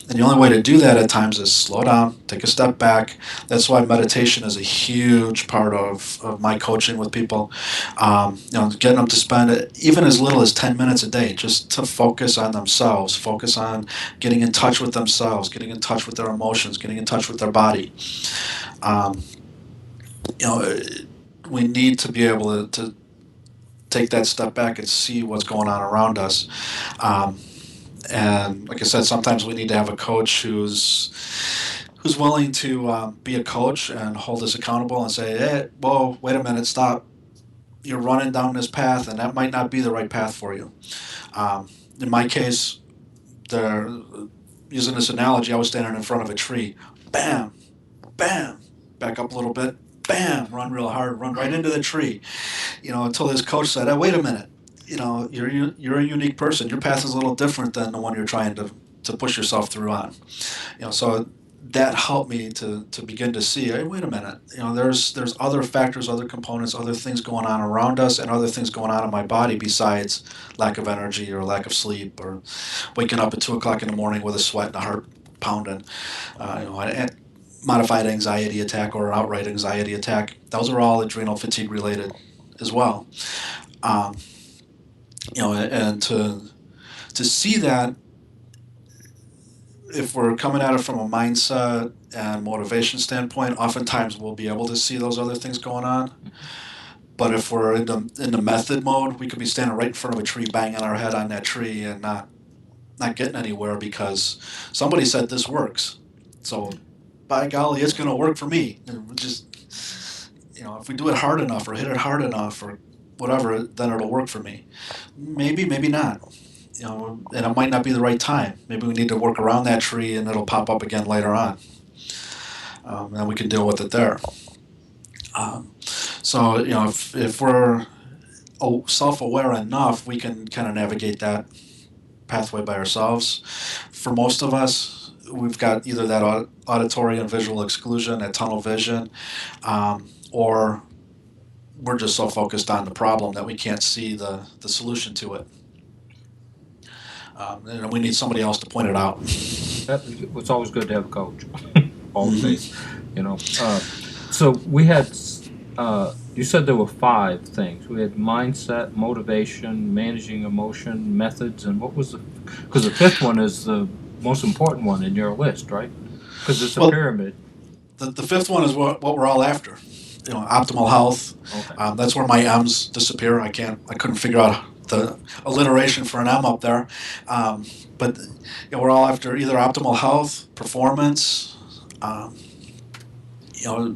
And the only way to do that at times is slow down, take a step back. That's why meditation is a huge part of my coaching with people. Getting them to spend even as little as 10 minutes a day just to focus on themselves, focus on getting in touch with themselves, getting in touch with their emotions, getting in touch with their body. We need to be able to take that step back and see what's going on around us. And like I said, sometimes we need to have a coach who's willing to be a coach and hold us accountable and say, hey, whoa, wait a minute, stop. You're running down this path, and that might not be the right path for you. In my case, using this analogy, I was standing in front of a tree. Bam, bam, back up a little bit. Bam, run real hard, run right into the tree. Until this coach said, hey, wait a minute. You're a unique person. Your path is a little different than the one you're trying to push yourself through on. So that helped me to begin to see, hey, wait a minute. There's other factors, other components, other things going on around us, and other things going on in my body besides lack of energy or lack of sleep or waking up at 2:00 in the morning with a sweat and a heart pounding. And modified anxiety attack or an outright anxiety attack. Those are all adrenal fatigue related as well. And to see that, if we're coming at it from a mindset and motivation standpoint, oftentimes we'll be able to see those other things going on. But if we're in the method mode, we could be standing right in front of a tree, banging our head on that tree, and not getting anywhere because somebody said this works. So, by golly, it's going to work for me. And just, if we do it hard enough or hit it hard enough or whatever, then it'll work for me. Maybe not. And it might not be the right time. Maybe we need to work around that tree and it'll pop up again later on. And we can deal with it there. So, if we're self-aware enough, we can kind of navigate that pathway by ourselves. For most of us, we've got either that auditory and visual exclusion, that tunnel vision, or we're just so focused on the problem that we can't see the solution to it. And we need somebody else to point it out. It's always good to have a coach. Always, So we had, you said there were 5 things. We had mindset, motivation, managing emotion, methods, and what was because the 5th one is the most important one in your list, right? Because it's a pyramid. The 5th one is what we're all after. optimal health. Okay. That's where my M's disappear. I couldn't figure out the alliteration for an M up there. But we're all after either optimal health, performance, um, you know,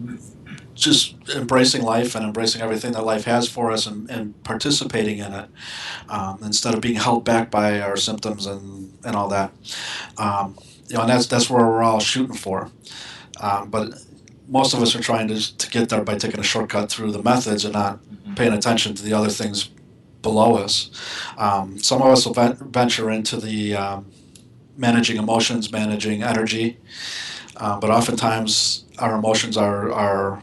just embracing life and embracing everything that life has for us and participating in it, instead of being held back by our symptoms and all that. And that's where we're all shooting for. But most of us are trying to get there by taking a shortcut through the methods and not paying attention to the other things below us. Some of us will venture into the managing emotions, managing energy, but oftentimes our emotions are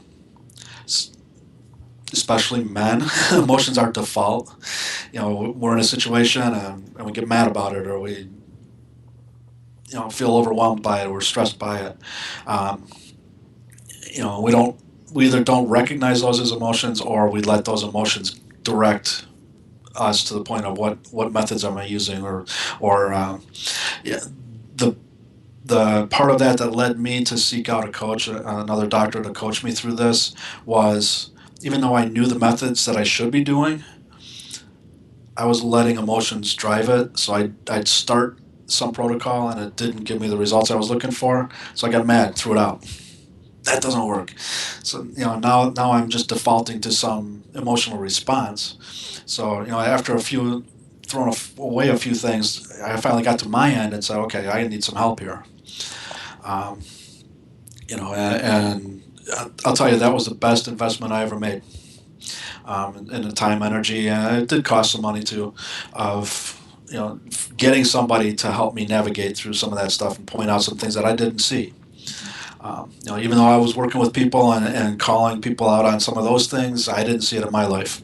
especially men, emotions are default. We're in a situation and we get mad about it, or we feel overwhelmed by it, or we're stressed by it. Um, we either don't recognize those as emotions, or we let those emotions direct us to the point of what methods am I using, or yeah, the the part of that led me to seek out a coach, another doctor to coach me through this, was even though I knew the methods that I should be doing, I was letting emotions drive it. So I'd start some protocol and it didn't give me the results I was looking for. So I got mad, threw it out. That doesn't work. So now I'm just defaulting to some emotional response. So after throwing away a few things, I finally got to my end and said, okay, I need some help here. Um, and I'll tell you, that was the best investment I ever made. In the time, energy, and it did cost some money too, of getting somebody to help me navigate through some of that stuff and point out some things that I didn't see. Even though I was working with people and calling people out on some of those things, I didn't see it in my life.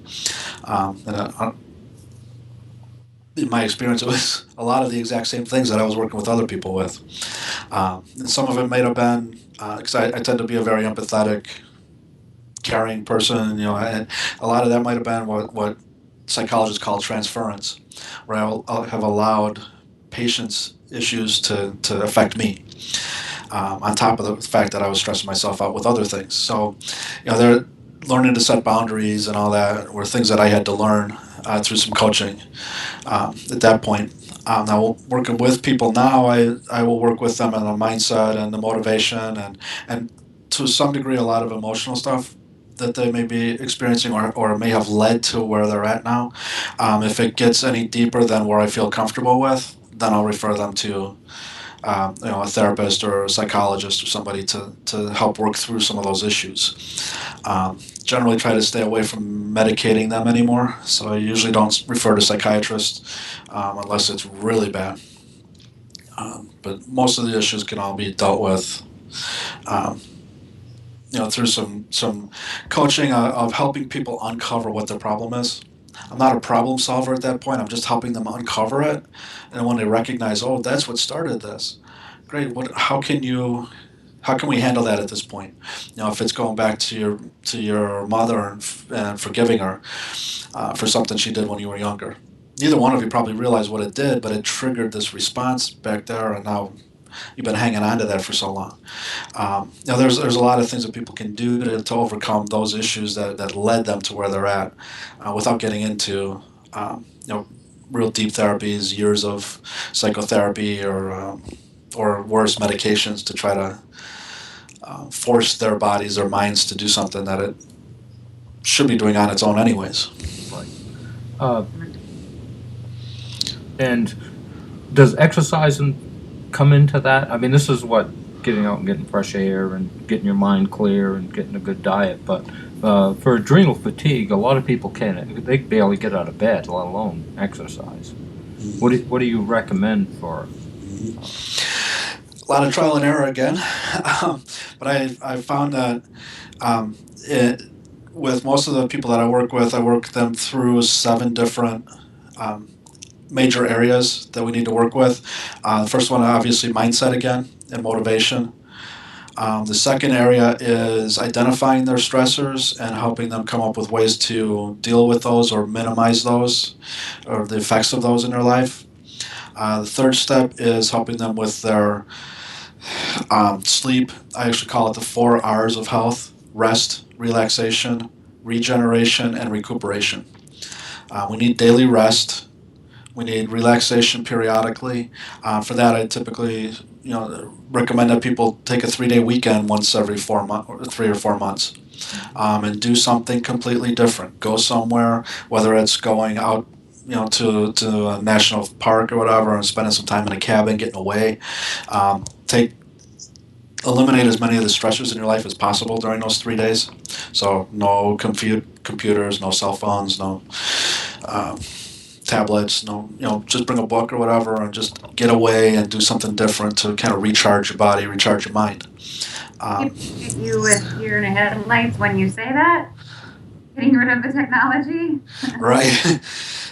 In my experience, it was a lot of the exact same things that I was working with other people with. And some of it may have been because I tend to be a very empathetic, caring person. And a lot of that might have been what psychologists call transference, where I'll have allowed patients' issues to affect me. On top of the fact that I was stressing myself out with other things. So, they're learning to set boundaries and all that were things that I had to learn through some coaching at that point. Now, working with people now, I will work with them on the mindset and the motivation and to some degree a lot of emotional stuff that they may be experiencing or may have led to where they're at now. If it gets any deeper than where I feel comfortable with, then I'll refer them to a therapist or a psychologist or somebody to help work through some of those issues. Generally try to stay away from medicating them anymore, so I usually don't refer to psychiatrists unless it's really bad. But most of the issues can all be dealt with um, through some coaching of helping people uncover what their problem is. I'm not a problem solver at that point. I'm just helping them uncover it, and when they recognize, oh, that's what started this. Great. How can we handle that at this point? If it's going back to your mother and forgiving her for something she did when you were younger. Neither one of you probably realized what it did, but it triggered this response back there, and now you've been hanging on to that for so long. There's a lot of things that people can do to overcome those issues that led them to where they're at, without getting into real deep therapies, years of psychotherapy, or worse, medications to try to force their bodies or minds to do something that it should be doing on its own anyways. Right. And does exercising come into that? I mean, this is what getting out and getting fresh air and getting your mind clear and getting a good diet. But for adrenal fatigue, a lot of people they barely get out of bed, let alone exercise. What do you recommend for? A lot of trial and error again, but I found that with most of the people that I work them through 7 different major areas that we need to work with. The first one, obviously, mindset again and motivation. The second area is identifying their stressors and helping them come up with ways to deal with those or minimize those or the effects of those in their life. The third step is helping them with their sleep. I actually call it the 4 R's of health: rest, relaxation, regeneration, and recuperation. We need daily rest. We need relaxation periodically. For that, I typically, recommend that people take a 3-day weekend once every 4 months, or 3 or 4 months, and do something completely different. Go somewhere, whether it's going out, to a national park or whatever, and spending some time in a cabin, getting away. Take Eliminate as many of the stressors in your life as possible during those 3 days. So no computers, no cell phones, no tablets, no, just bring a book or whatever, and just get away and do something different to kind of recharge your body, recharge your mind. Hit you with deer in the headlights when you say that. Getting rid of the technology. Right.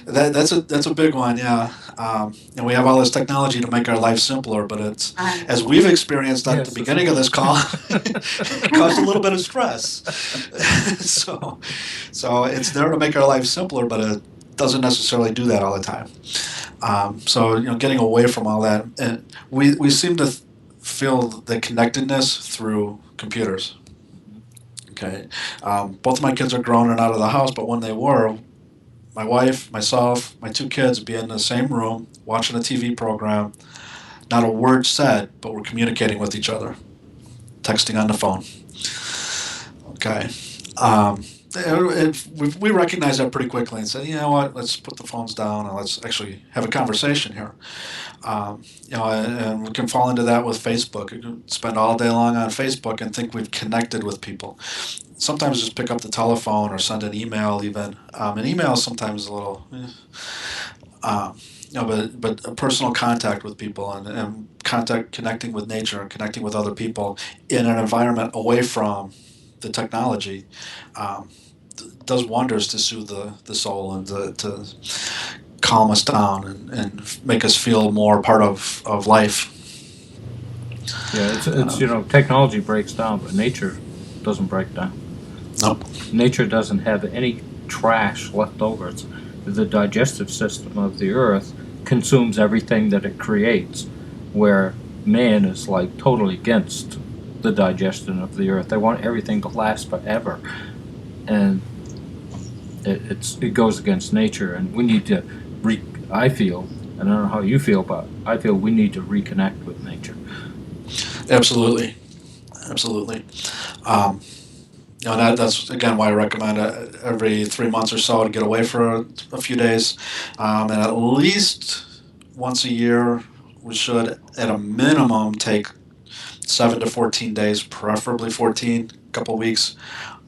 That's a big one, yeah. And we have all this technology to make our life simpler, but it's, as we've experienced at the beginning of this call, it caused a little bit of stress. so it's there to make our life simpler, but it doesn't necessarily do that all the time. So getting away from all that, and we seem to feel the connectedness through computers. Okay, both of my kids are grown and out of the house, but when they were, my wife, myself, my 2 kids would be in the same room watching a TV program, not a word said, but we're communicating with each other, texting on the phone. Okay. We recognize that pretty quickly and say, you know what, let's put the phones down and let's actually have a conversation here. And we can fall into that with Facebook. We can spend all day long on Facebook and think we've connected with people. Sometimes just pick up the telephone or send an email even. An email sometimes a little, but a personal contact with people and connecting with nature and connecting with other people in an environment away from the technology does wonders to soothe the soul and to calm us down and make us feel more part of life. Yeah, it's technology breaks down, but nature doesn't break down. Nope. Nature doesn't have any trash left over. The digestive system of the earth consumes everything that it creates, where man is like totally against the digestion of the earth. They want everything to last forever, and it goes against nature. And we need to I feel, and I don't know how you feel, but I feel we need to reconnect with nature. Absolutely. That's again why I recommend every 3 months or so to get away for a few days, and at least once a year we should, at a minimum, take 7 to 14 days, preferably 14, a couple of weeks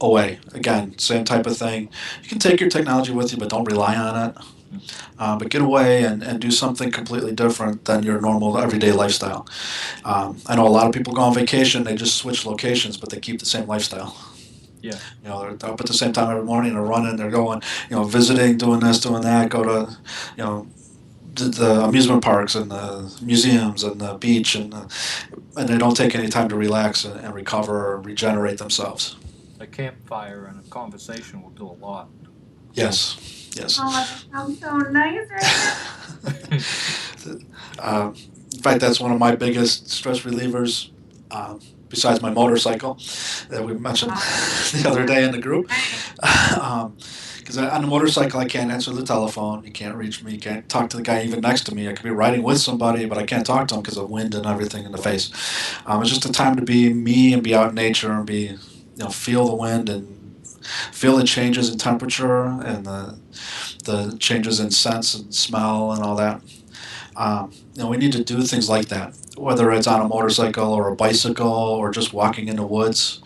away. Again, same type of thing. You can take your technology with you, but don't rely on it. But get away and do something completely different than your normal everyday lifestyle. I know a lot of people go on vacation, they just switch locations, but they keep the same lifestyle. Yeah. They're up at the same time every morning, they're running, they're going, visiting, doing this, doing that, go to, the amusement parks and the museums and the beach, and they don't take any time to relax and recover or regenerate themselves. A campfire and a conversation will do a lot. Yes. Oh, that sounds so nice right now. In fact, that's one of my biggest stress relievers, besides my motorcycle that we mentioned the other day in the group. Because on the motorcycle, I can't answer the telephone. You can't reach me. You can't talk to the guy even next to me. I could be riding with somebody, but I can't talk to him because of wind and everything in the face. It's just a time to be me and be out in nature and be, feel the wind and feel the changes in temperature and the changes in sense and smell and all that. We need to do things like that, whether it's on a motorcycle or a bicycle or just walking in the woods.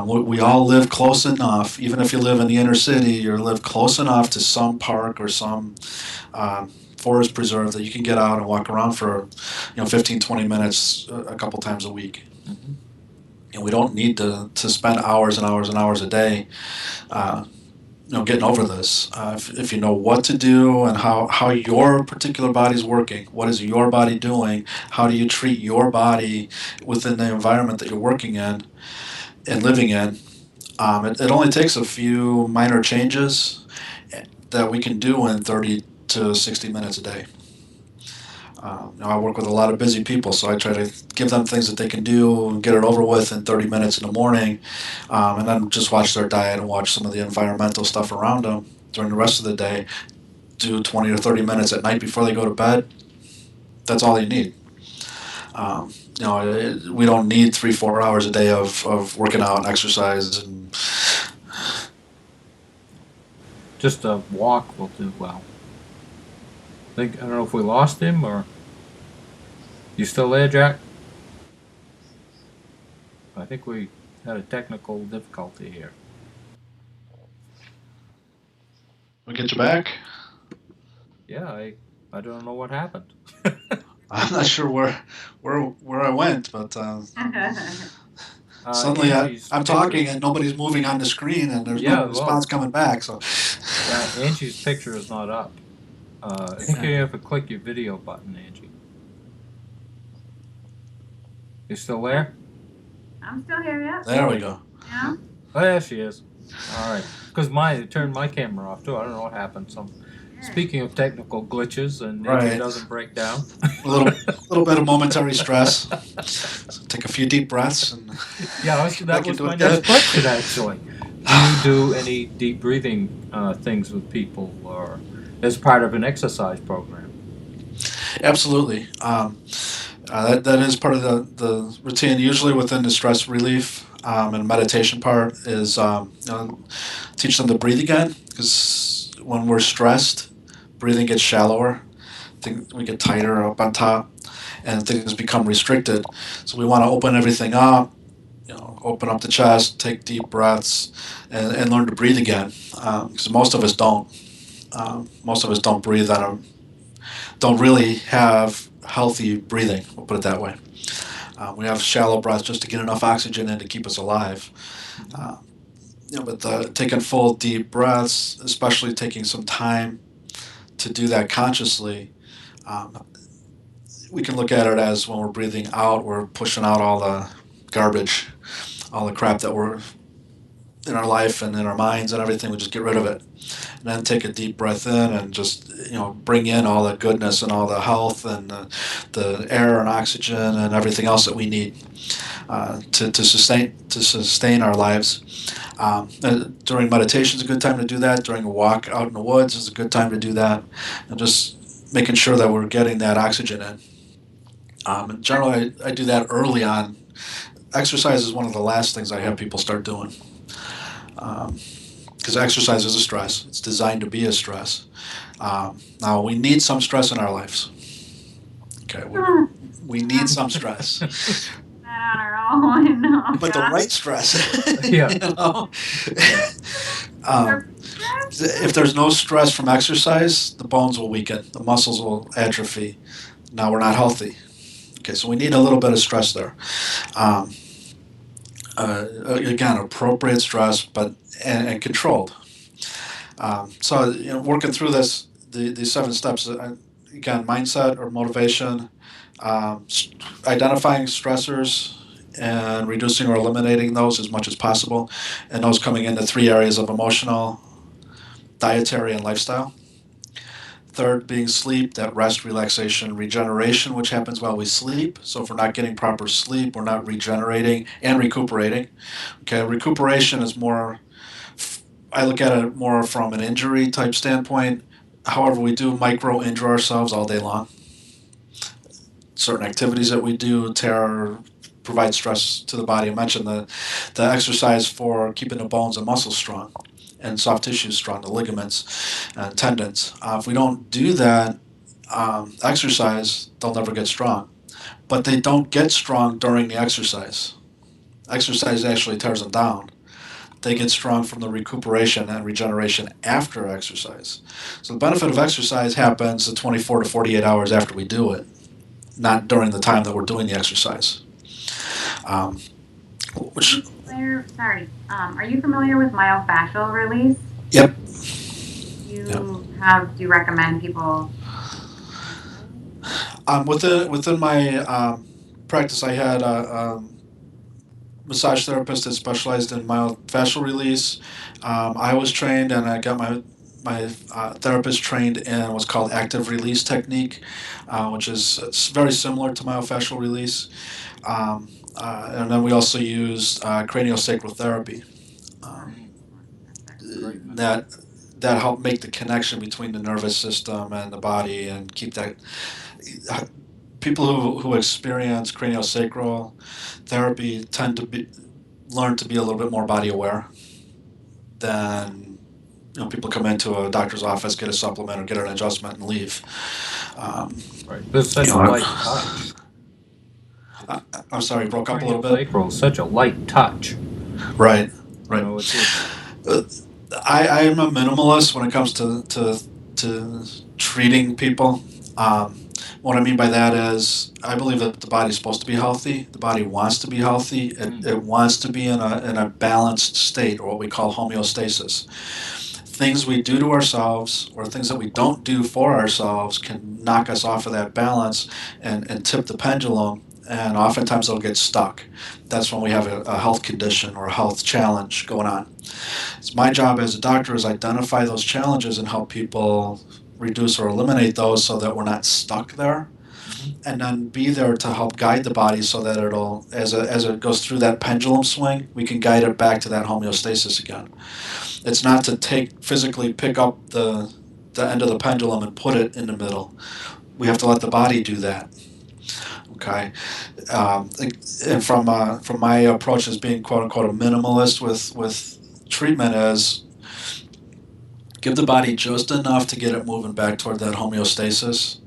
We all live close enough, even if you live in the inner city, you live close enough to some park or some forest preserve that you can get out and walk around for 15, 20 minutes a couple times a week. Mm-hmm. And we don't need to spend hours and hours and hours a day getting over this. If you know what to do and how your particular body's working, what is your body doing, how do you treat your body within the environment that you're working in and living in, it only takes a few minor changes that we can do in 30 to 60 minutes a day. I work with a lot of busy people, so I try to give them things that they can do and get it over with in 30 minutes in the morning, and then just watch their diet and watch some of the environmental stuff around them during the rest of the day. Do 20 or 30 minutes at night before they go to bed. That's all they need. We don't need 3-4 hours a day of working out and exercise. And Just a walk will do well. I don't know if we lost him or you still there, Jack? I think we had a technical difficulty here. we get you back. Yeah, I don't know what happened. I'm not sure where I went, but suddenly Angie's I'm picture- talking and nobody's moving on the screen, and there's Yeah, no well- response coming back. So Angie's picture is not up. I think you have to click your video button, Angie. You still there? I'm still here, yeah. there we go. Yeah. Oh, yeah, she is. All right. Because it turned my camera off too. I don't know what happened. Speaking of technical glitches, and Right. it doesn't break down. A little bit of momentary stress. So take a few deep breaths and Yeah, that Like you was do my it next good. question, actually. Do you do any deep breathing things with people or as part of an exercise program? absolutely. That is part of the routine. Usually within the stress relief and meditation part is teach them to breathe again, because when we're stressed, breathing gets shallower. We get tighter up on top, and things become restricted. So we want to open everything up. Open up the chest, take deep breaths, and learn to breathe again. Because most of us don't. Most of us don't breathe don't really have healthy breathing. We'll put it that way. We have shallow breaths just to get enough oxygen in to keep us alive. But taking full deep breaths, especially taking some time to do that consciously, we can look at it as when we're breathing out, we're pushing out all the garbage, all the crap that we're in our life and in our minds and everything. We just get rid of it, and then take a deep breath in and just bring in all the goodness and all the health and the air and oxygen and everything else that we need to sustain our lives. During meditation is a good time to do that. During a walk out in the woods is a good time to do that, and just making sure that we're getting that oxygen in. And generally, I do that early on. Exercise is one of the last things I have people start doing, because exercise is a stress. It's designed to be a stress. Now, we need some stress in our lives. Okay, we need some stress. Not on our own. No, But the God. right stress. Yeah. If there's no stress from exercise, the bones will weaken, the muscles will atrophy. Now we're not healthy. Okay, so we need a little bit of stress there. Again, appropriate stress, but and controlled. So working through these 7 steps. Again, mindset or motivation, identifying stressors and reducing or eliminating those as much as possible, and those coming into 3 areas of emotional, dietary, and lifestyle. Third being sleep, that rest, relaxation, regeneration, which happens while we sleep. So if we're not getting proper sleep, we're not regenerating and recuperating. Okay, recuperation is more, I look at it more from an injury type standpoint. However, we do micro injure ourselves all day long. Certain activities that we do provide stress to the body. I mentioned the exercise for keeping the bones and muscles strong and soft tissues strong, the ligaments and tendons. If we don't do that exercise, they'll never get strong. But they don't get strong during the exercise. Exercise actually tears them down. They get strong from the recuperation and regeneration after exercise. So the benefit of exercise happens the 24 to 48 hours after we do it, not during the time that we're doing the exercise. Are you familiar with myofascial release? Yep. Do you recommend people? Within my practice, I had a massage therapist that specialized in myofascial release. I was trained and I got my my therapist trained in what's called active release technique, which is it's very similar to myofascial release. And then we also use craniosacral therapy. Um, Great. that that help make the connection between the nervous system and the body and keep that. People who experience craniosacral therapy tend to learn to be a little bit more body aware than people come into a doctor's office, get a supplement or get an adjustment and leave. Right. There's such a light touch. I'm sorry, broke up a little bit. Craniosacral is such a light touch. Right, You right. know, I am a minimalist when it comes to treating people. What I mean by that is I believe that the body's supposed to be healthy. The body wants to be healthy. It wants to be in a balanced state, or what we call homeostasis. Things we do to ourselves or things that we don't do for ourselves can knock us off of that balance and tip the pendulum, and oftentimes they'll get stuck. That's when we have a health condition or a health challenge going on. It's my job as a doctor is identify those challenges and help people reduce or eliminate those so that we're not stuck there, and then be there to help guide the body so that it'll, as it goes through that pendulum swing, we can guide it back to that homeostasis again. It's not to physically pick up the end of the pendulum and put it in the middle. We have to let the body do that. Okay, and from my approach as being quote unquote a minimalist with treatment is give the body just enough to get it moving back toward that homeostasis,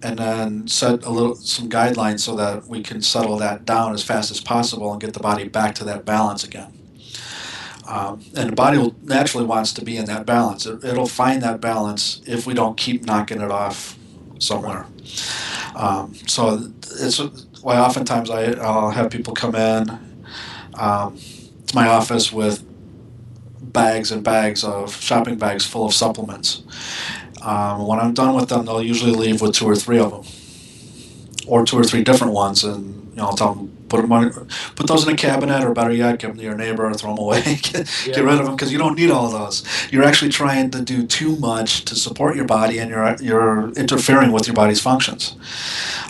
and then set some guidelines so that we can settle that down as fast as possible and get the body back to that balance again. And the body will naturally wants to be in that balance. It'll find that balance if we don't keep knocking it off somewhere. So it's why oftentimes I'll have people come in to my office with bags and bags of shopping bags full of supplements. When I'm done with them, they'll usually leave with 2 or 3 of them, or 2 or 3 different ones, and I'll tell them put those in a cabinet, or better yet, give them to your neighbor, or throw them away, get rid of them because you don't need all of those. You're actually trying to do too much to support your body, and you're interfering with your body's functions.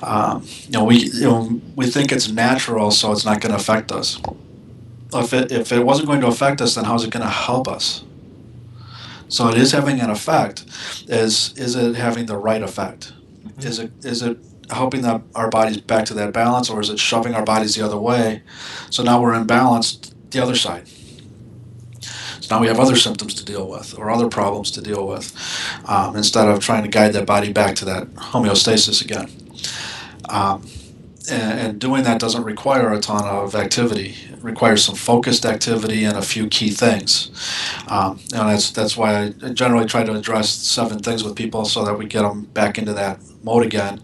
We think it's natural, so it's not going to affect us. If it wasn't going to affect us, then how's it going to help us? So it is having an effect. Is it having the right effect? Mm-hmm. Is it helping our bodies back to that balance, or is it shoving our bodies the other way? So now we're imbalanced the other side. So now we have other symptoms to deal with or other problems to deal with, instead of trying to guide that body back to that homeostasis again. And doing that doesn't require a ton of activity. It requires some focused activity and a few key things. And that's why I generally try to address 7 things with people so that we get them back into that mode again.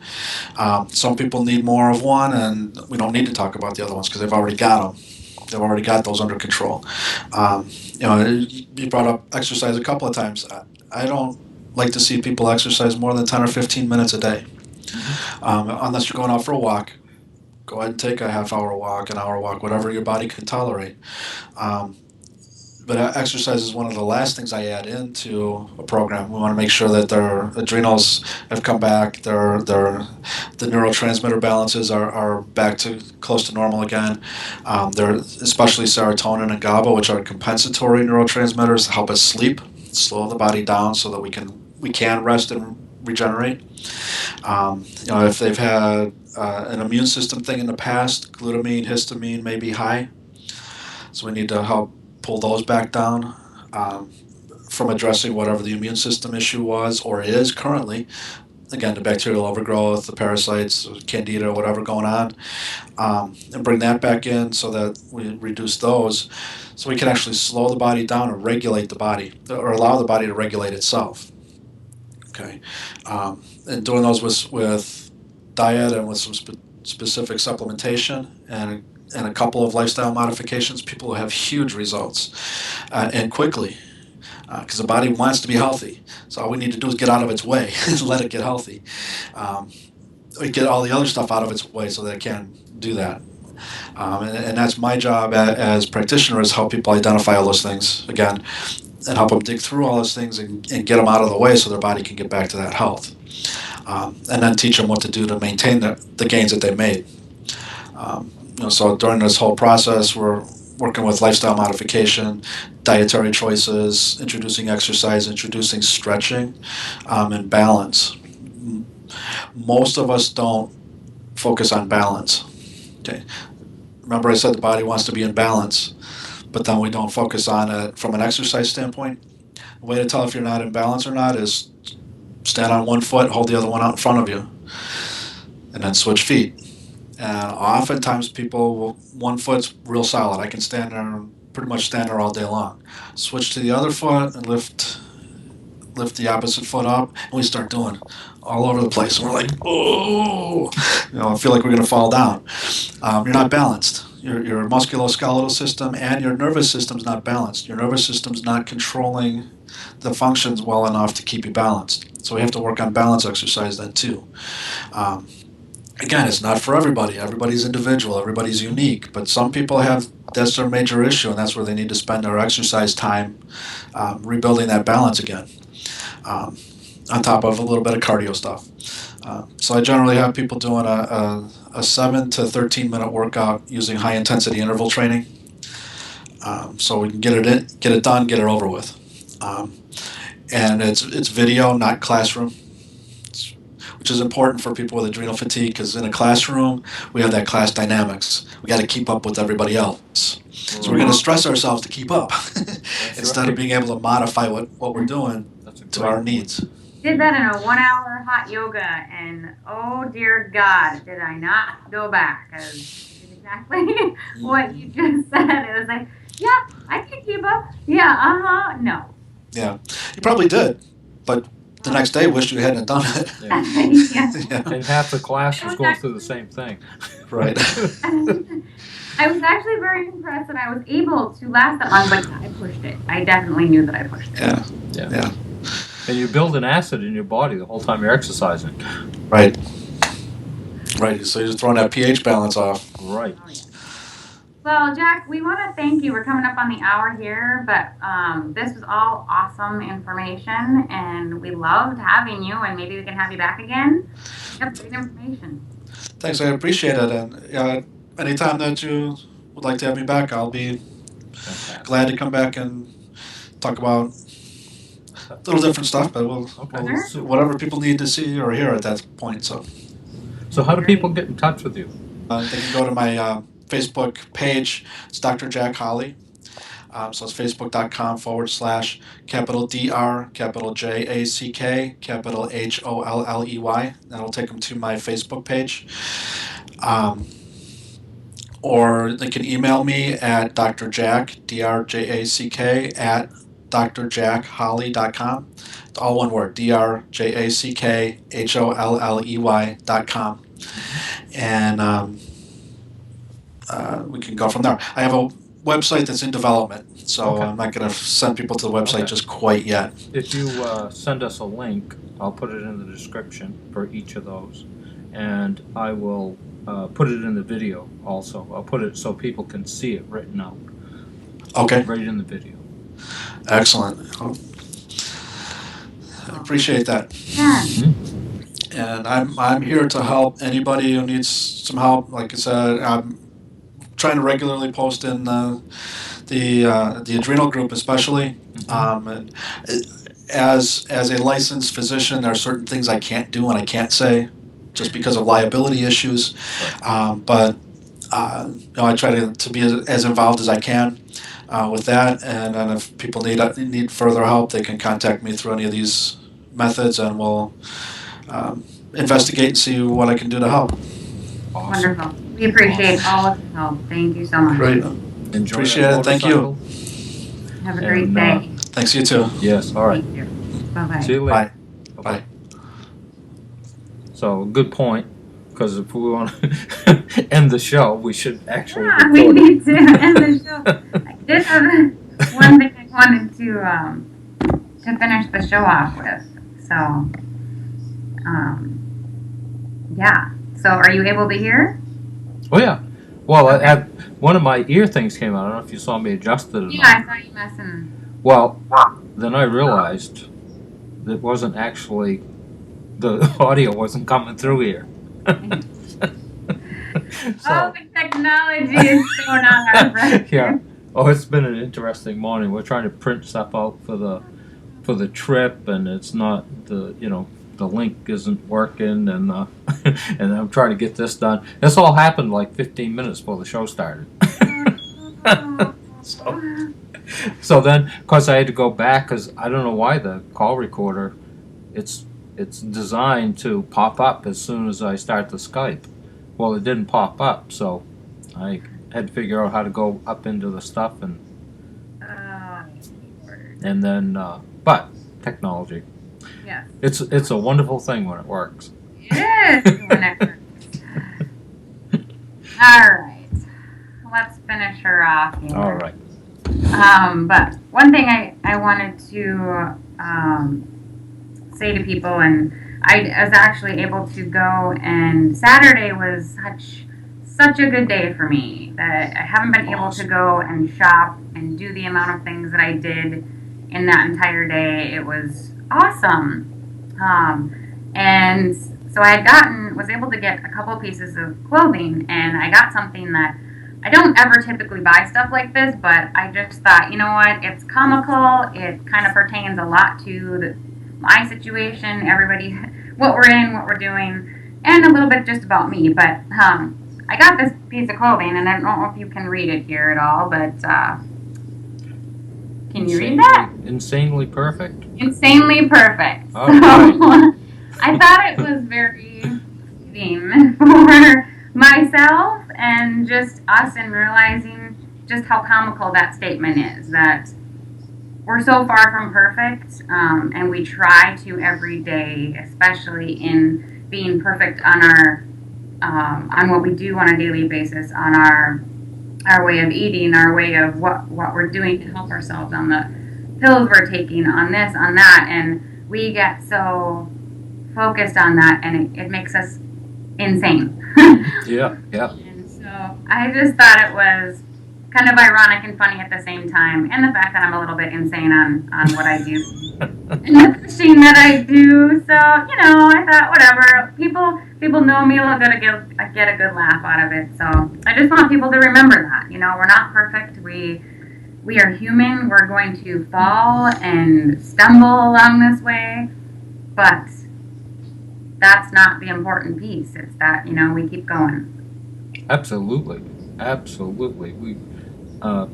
Some people need more of one, and we don't need to talk about the other ones because they've already got them. They've already got those under control. You brought up exercise a couple of times. I don't like to see people exercise more than 10 or 15 minutes a day. Unless you're going out for a walk, go ahead and take a half-hour walk, an hour walk, whatever your body can tolerate. But exercise is one of the last things I add into a program. We want to make sure that their adrenals have come back, the neurotransmitter balances are back to close to normal again. They're especially serotonin and GABA, which are compensatory neurotransmitters, help us sleep, slow the body down so that we can rest and regenerate. If they've had an immune system thing in the past, glutamine, histamine may be high, so we need to help pull those back down from addressing whatever the immune system issue was or is currently. Again, the bacterial overgrowth, the parasites, candida, whatever going on, and bring that back in so that we reduce those, so we can actually slow the body down and regulate the body, or allow the body to regulate itself. Okay, and doing those with diet and with some specific supplementation and a couple of lifestyle modifications, people have huge results, and quickly, because the body wants to be healthy. So all we need to do is get out of its way and let it get healthy. We get all the other stuff out of its way so that it can do that. And that's my job as practitioner, is help people identify all those things. Again, and help them dig through all those things and get them out of the way so their body can get back to that health. And then teach them what to do to maintain the gains that they made. So during this whole process, we're working with lifestyle modification, dietary choices, introducing exercise, introducing stretching, and balance. Most of us don't focus on balance. Okay. Remember I said the body wants to be in balance, but then we don't focus on it from an exercise standpoint. The way to tell if you're not in balance or not is stand on one foot, hold the other one out in front of you, and then switch feet. And oftentimes people will, one foot's real solid. I can stand there and pretty much stand there all day long. Switch to the other foot and lift the opposite foot up, and we start doing all over the place. And we're like, oh, I feel like we're going to fall down. You're not balanced. Your musculoskeletal system and your nervous system's not balanced. Your nervous system's not controlling the functions well enough to keep you balanced. So we have to work on balance exercise then too. Again, it's not for everybody. Everybody's individual. Everybody's unique. But some people that's their major issue, and that's where they need to spend their exercise time rebuilding that balance again. On top of a little bit of cardio stuff. So I generally have people doing a 7 to 13 minute workout using high intensity interval training. So we can get it done, get it over with. And it's video, not classroom, which is important for people with adrenal fatigue, because in a classroom we have that class dynamics. We got to keep up with everybody else. So we're going to stress ourselves to keep up instead of being able to modify what we're doing to our needs. Did that in a 1 hour hot yoga, and oh dear God, did I not go back? Because it's exactly what you just said. It was like, yeah, I can keep up. Yeah, no. Yeah, you probably did, but the next day wished you hadn't done it. Yeah. Yeah. And half the class was going through the same thing. Right. I was actually very impressed that I was able to last that long, but I pushed it. I definitely knew that I pushed it. Yeah. And you build an acid in your body the whole time you're exercising. Right. So you're throwing that pH balance off. Right. Oh, yeah. Well, Jack, we want to thank you. We're coming up on the hour here, but this was all awesome information, and we loved having you, and maybe we can have you back again. You have great information. Thanks, I appreciate it. And anytime that you would like to have me back, I'll be glad to come back and talk about a little different stuff, but we'll whatever people need to see or hear at that point. So how do people get in touch with you? They can go to my Facebook page. It's Dr.Jack Holley. So it's facebook.com/ capital DR, capital JACK, capital HOLLEY. That'll take them to my Facebook page. Or they can email me at drjack, DRJACK, at drjackholley.com. It's all one word, DRJACKHOLLEY.com. And we can go from there. I have a website that's in development, so I'm not going to send people to the website just quite yet. If you send us a link, I'll put it in the description for each of those, and I will put it in the video also. I'll put it so people can see it written out. Okay. Right in the video. Excellent. I appreciate that. Yeah. And I'm here to help anybody who needs some help. Like I said, I'm trying to regularly post in the adrenal group, especially. And as a licensed physician, there are certain things I can't do and I can't say, just because of liability issues. But I try to be as involved as I can with that. And then if people need further help, they can contact me through any of these methods, and we'll investigate and see what I can do to help. Awesome. Wonderful. We appreciate all of your help. Thank you so much. Great. Enjoy Appreciate it. Thank you. Have a great day. Thanks, you too. Yes, all right. Thank you. Bye-bye. See you later. Bye. Bye. So, good point, because if we want to end the show, we should actually we record need to end the show. I did have one thing I wanted to finish the show off with. So, yeah. So, are you able to hear? Oh, yeah. Well, one of my ear things came out. I don't know if you saw me adjust it or Yeah, not. I saw you messing. Well, then I realized that wasn't actually, the audio wasn't coming through here. Oh, the technology is so not our friend. Yeah. Oh, it's been an interesting morning. We're trying to print stuff out for the trip, and it's not the link isn't working, and and I'm trying to get this done. This all happened like 15 minutes before the show started. So then, of course, I had to go back because I don't know why the call recorder, it's designed to pop up as soon as I start the Skype. Well, it didn't pop up, so I had to figure out how to go up into the stuff and then, but technology. Yes. It's a wonderful thing when it works. It is when it works. All right. Let's finish her off here. All right. But one thing I wanted to say to people, and I was actually able to go, and Saturday was such a good day for me that I haven't been able to go and shop and do the amount of things that I did in that entire day. It was awesome. And so I was able to get a couple pieces of clothing, and I got something that I don't ever typically buy stuff like this, but I just thought, you know what, it's comical, it kind of pertains a lot to my situation, everybody, what we're in, what we're doing, and a little bit just about me, but I got this piece of clothing, and I don't know if you can read it here at all, but can you read that? Insanely perfect. Insanely perfect. Oh, right. I thought it was very fitting for myself and just us, and realizing just how comical that statement is, that we're so far from perfect, and we try to every day, especially in being perfect on our on what we do on a daily basis, on our way of eating, our way of what we're doing to help ourselves, on the pills we're taking, on this, on that, and we get so focused on that, and it makes us insane. Yeah. And so I just thought it was kind of ironic and funny at the same time, and the fact that I'm a little bit insane on what I do and the fishing that I do. So, I thought, whatever, people know me, will get a good laugh out of it. So I just want people to remember that, we're not perfect. We are human. We're going to fall and stumble along this way, but that's not the important piece. It's that, we keep going. Absolutely. We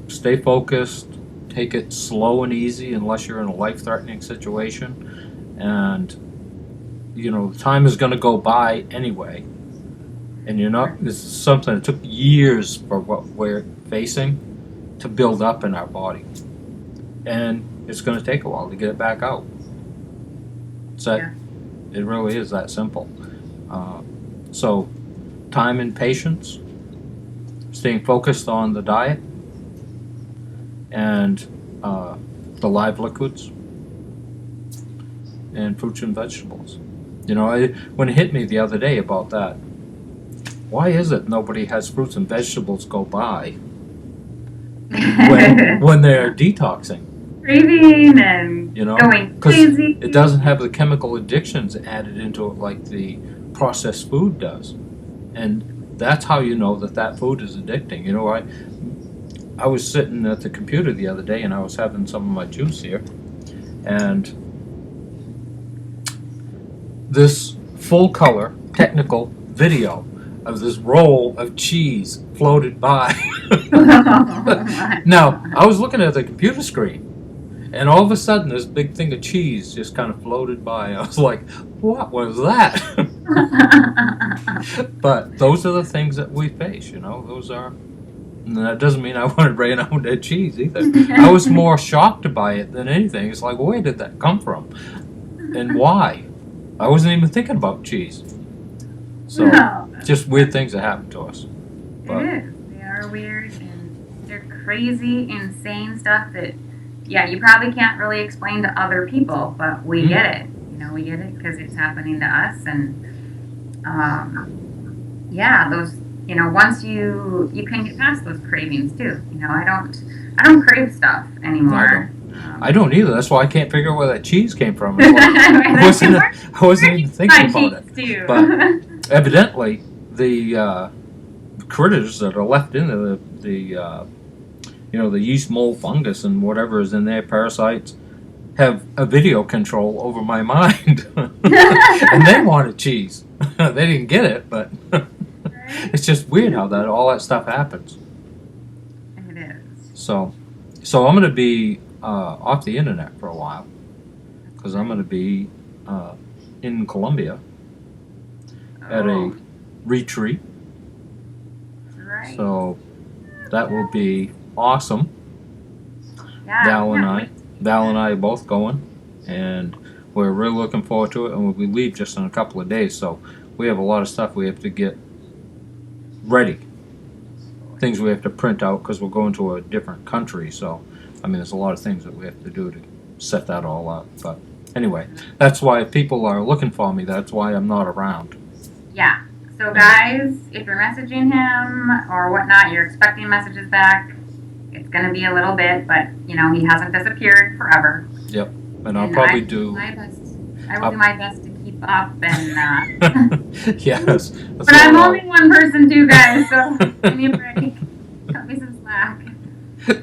stay focused, take it slow and easy unless you're in a life-threatening situation, and time is going to go by anyway, and this is something that took years for what we're facing to build up in our body, and it's going to take a while to get it back out. It really is that simple. So time and patience, staying focused on the diet and the live liquids and fruits and vegetables. When it hit me the other day about that, why is it nobody has fruits and vegetables go by when they're detoxing? Craving and going crazy. It doesn't have the chemical addictions added into it like the processed food does, and that's how you know that food is addicting. I was sitting at the computer the other day, and I was having some of my juice here, and this full color technical video of this roll of cheese floated by. Now, I was looking at the computer screen, and all of a sudden this big thing of cheese just kind of floated by. I was like, what was that? But those are the things that we face, those are, and that doesn't mean I want to bring out that cheese either. I was more shocked by it than anything. It's like, where did that come from? And why? I wasn't even thinking about cheese. So, just weird things that happen to us. But it is. They are weird, and they're crazy, insane stuff that, you probably can't really explain to other people, but we get it. We get it because it's happening to us, and those, once you can get past those cravings too. I don't crave stuff anymore. I don't either. That's why I can't figure out where that cheese came from. I wasn't even thinking about it. Too. But evidently, the critters that are left in the yeast, mold, fungus, and whatever is in there, parasites, have a video control over my mind. And they wanted cheese. They didn't get it, but it's just weird how all that stuff happens. It is. So I'm going to be off the internet for a while because I'm going to be in Colombia at a retreat. Right. So that will be awesome. Yeah, Val and I are both going, and we're really looking forward to it. And we leave just in a couple of days, so we have a lot of stuff we have to get ready. Things we have to print out because we're going to a different country. So, I mean, there's a lot of things that we have to do to set that all up. But anyway, that's why if people are looking for me. That's why I'm not around. Yeah. So guys, if you're messaging him or whatnot, you're expecting messages back. It's going to be a little bit, but he hasn't disappeared forever. Yep, and I'll probably do my best. I will do my best to keep up and. Yes. But I'm only one person too, guys. So give me a break. Cut me some slack.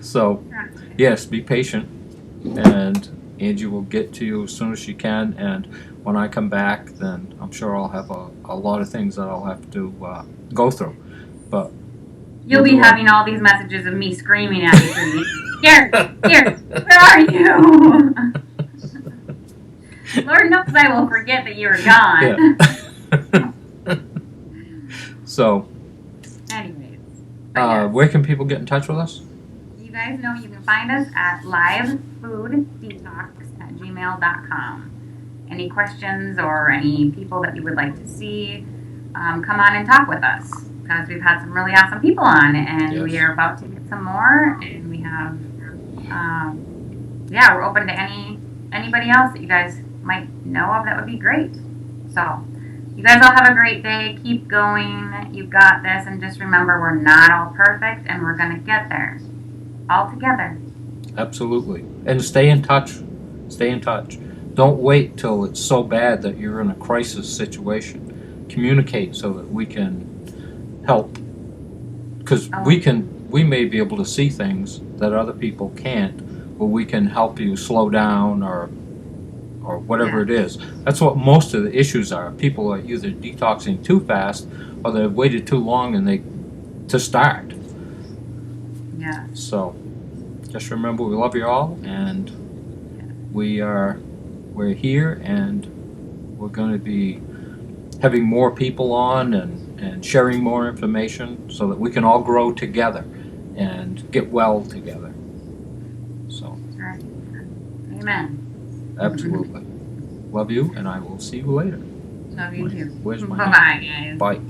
So, yes, be patient, and Angie will get to you as soon as she can. And when I come back, then I'm sure I'll have a lot of things that I'll have to go through. But you'll be having all these messages of me screaming at you. Here, where are you? Lord knows I will forget that you were gone. Yeah. So, anyways. where can people get in touch with us? You guys know you can find us at LivefoodDtox@gmail.com. Any questions or any people that you would like to see, come on and talk with us. Because we've had some really awesome people on, and Yes. we are about to get some more, and we have, we're open to anybody else that you guys might know of that would be great. So, you guys all have a great day. Keep going. You got this, and just remember, we're not all perfect, and we're going to get there. All together. Absolutely. And stay in touch. Stay in touch. Don't wait till it's so bad that you're in a crisis situation. Communicate so that we can help, because we may be able to see things that other people can't, where we can help you slow down or whatever it is. That's what most of the issues are. People are either detoxing too fast or they've waited too long to start. Yeah. So just remember, we love you all, and we're here, and we're going to be having more people on and sharing more information so that we can all grow together and get well together. So, Right. Amen. absolutely. Love you, and I will see you later. Love you too. Where's my Bye-bye, guys. Bye.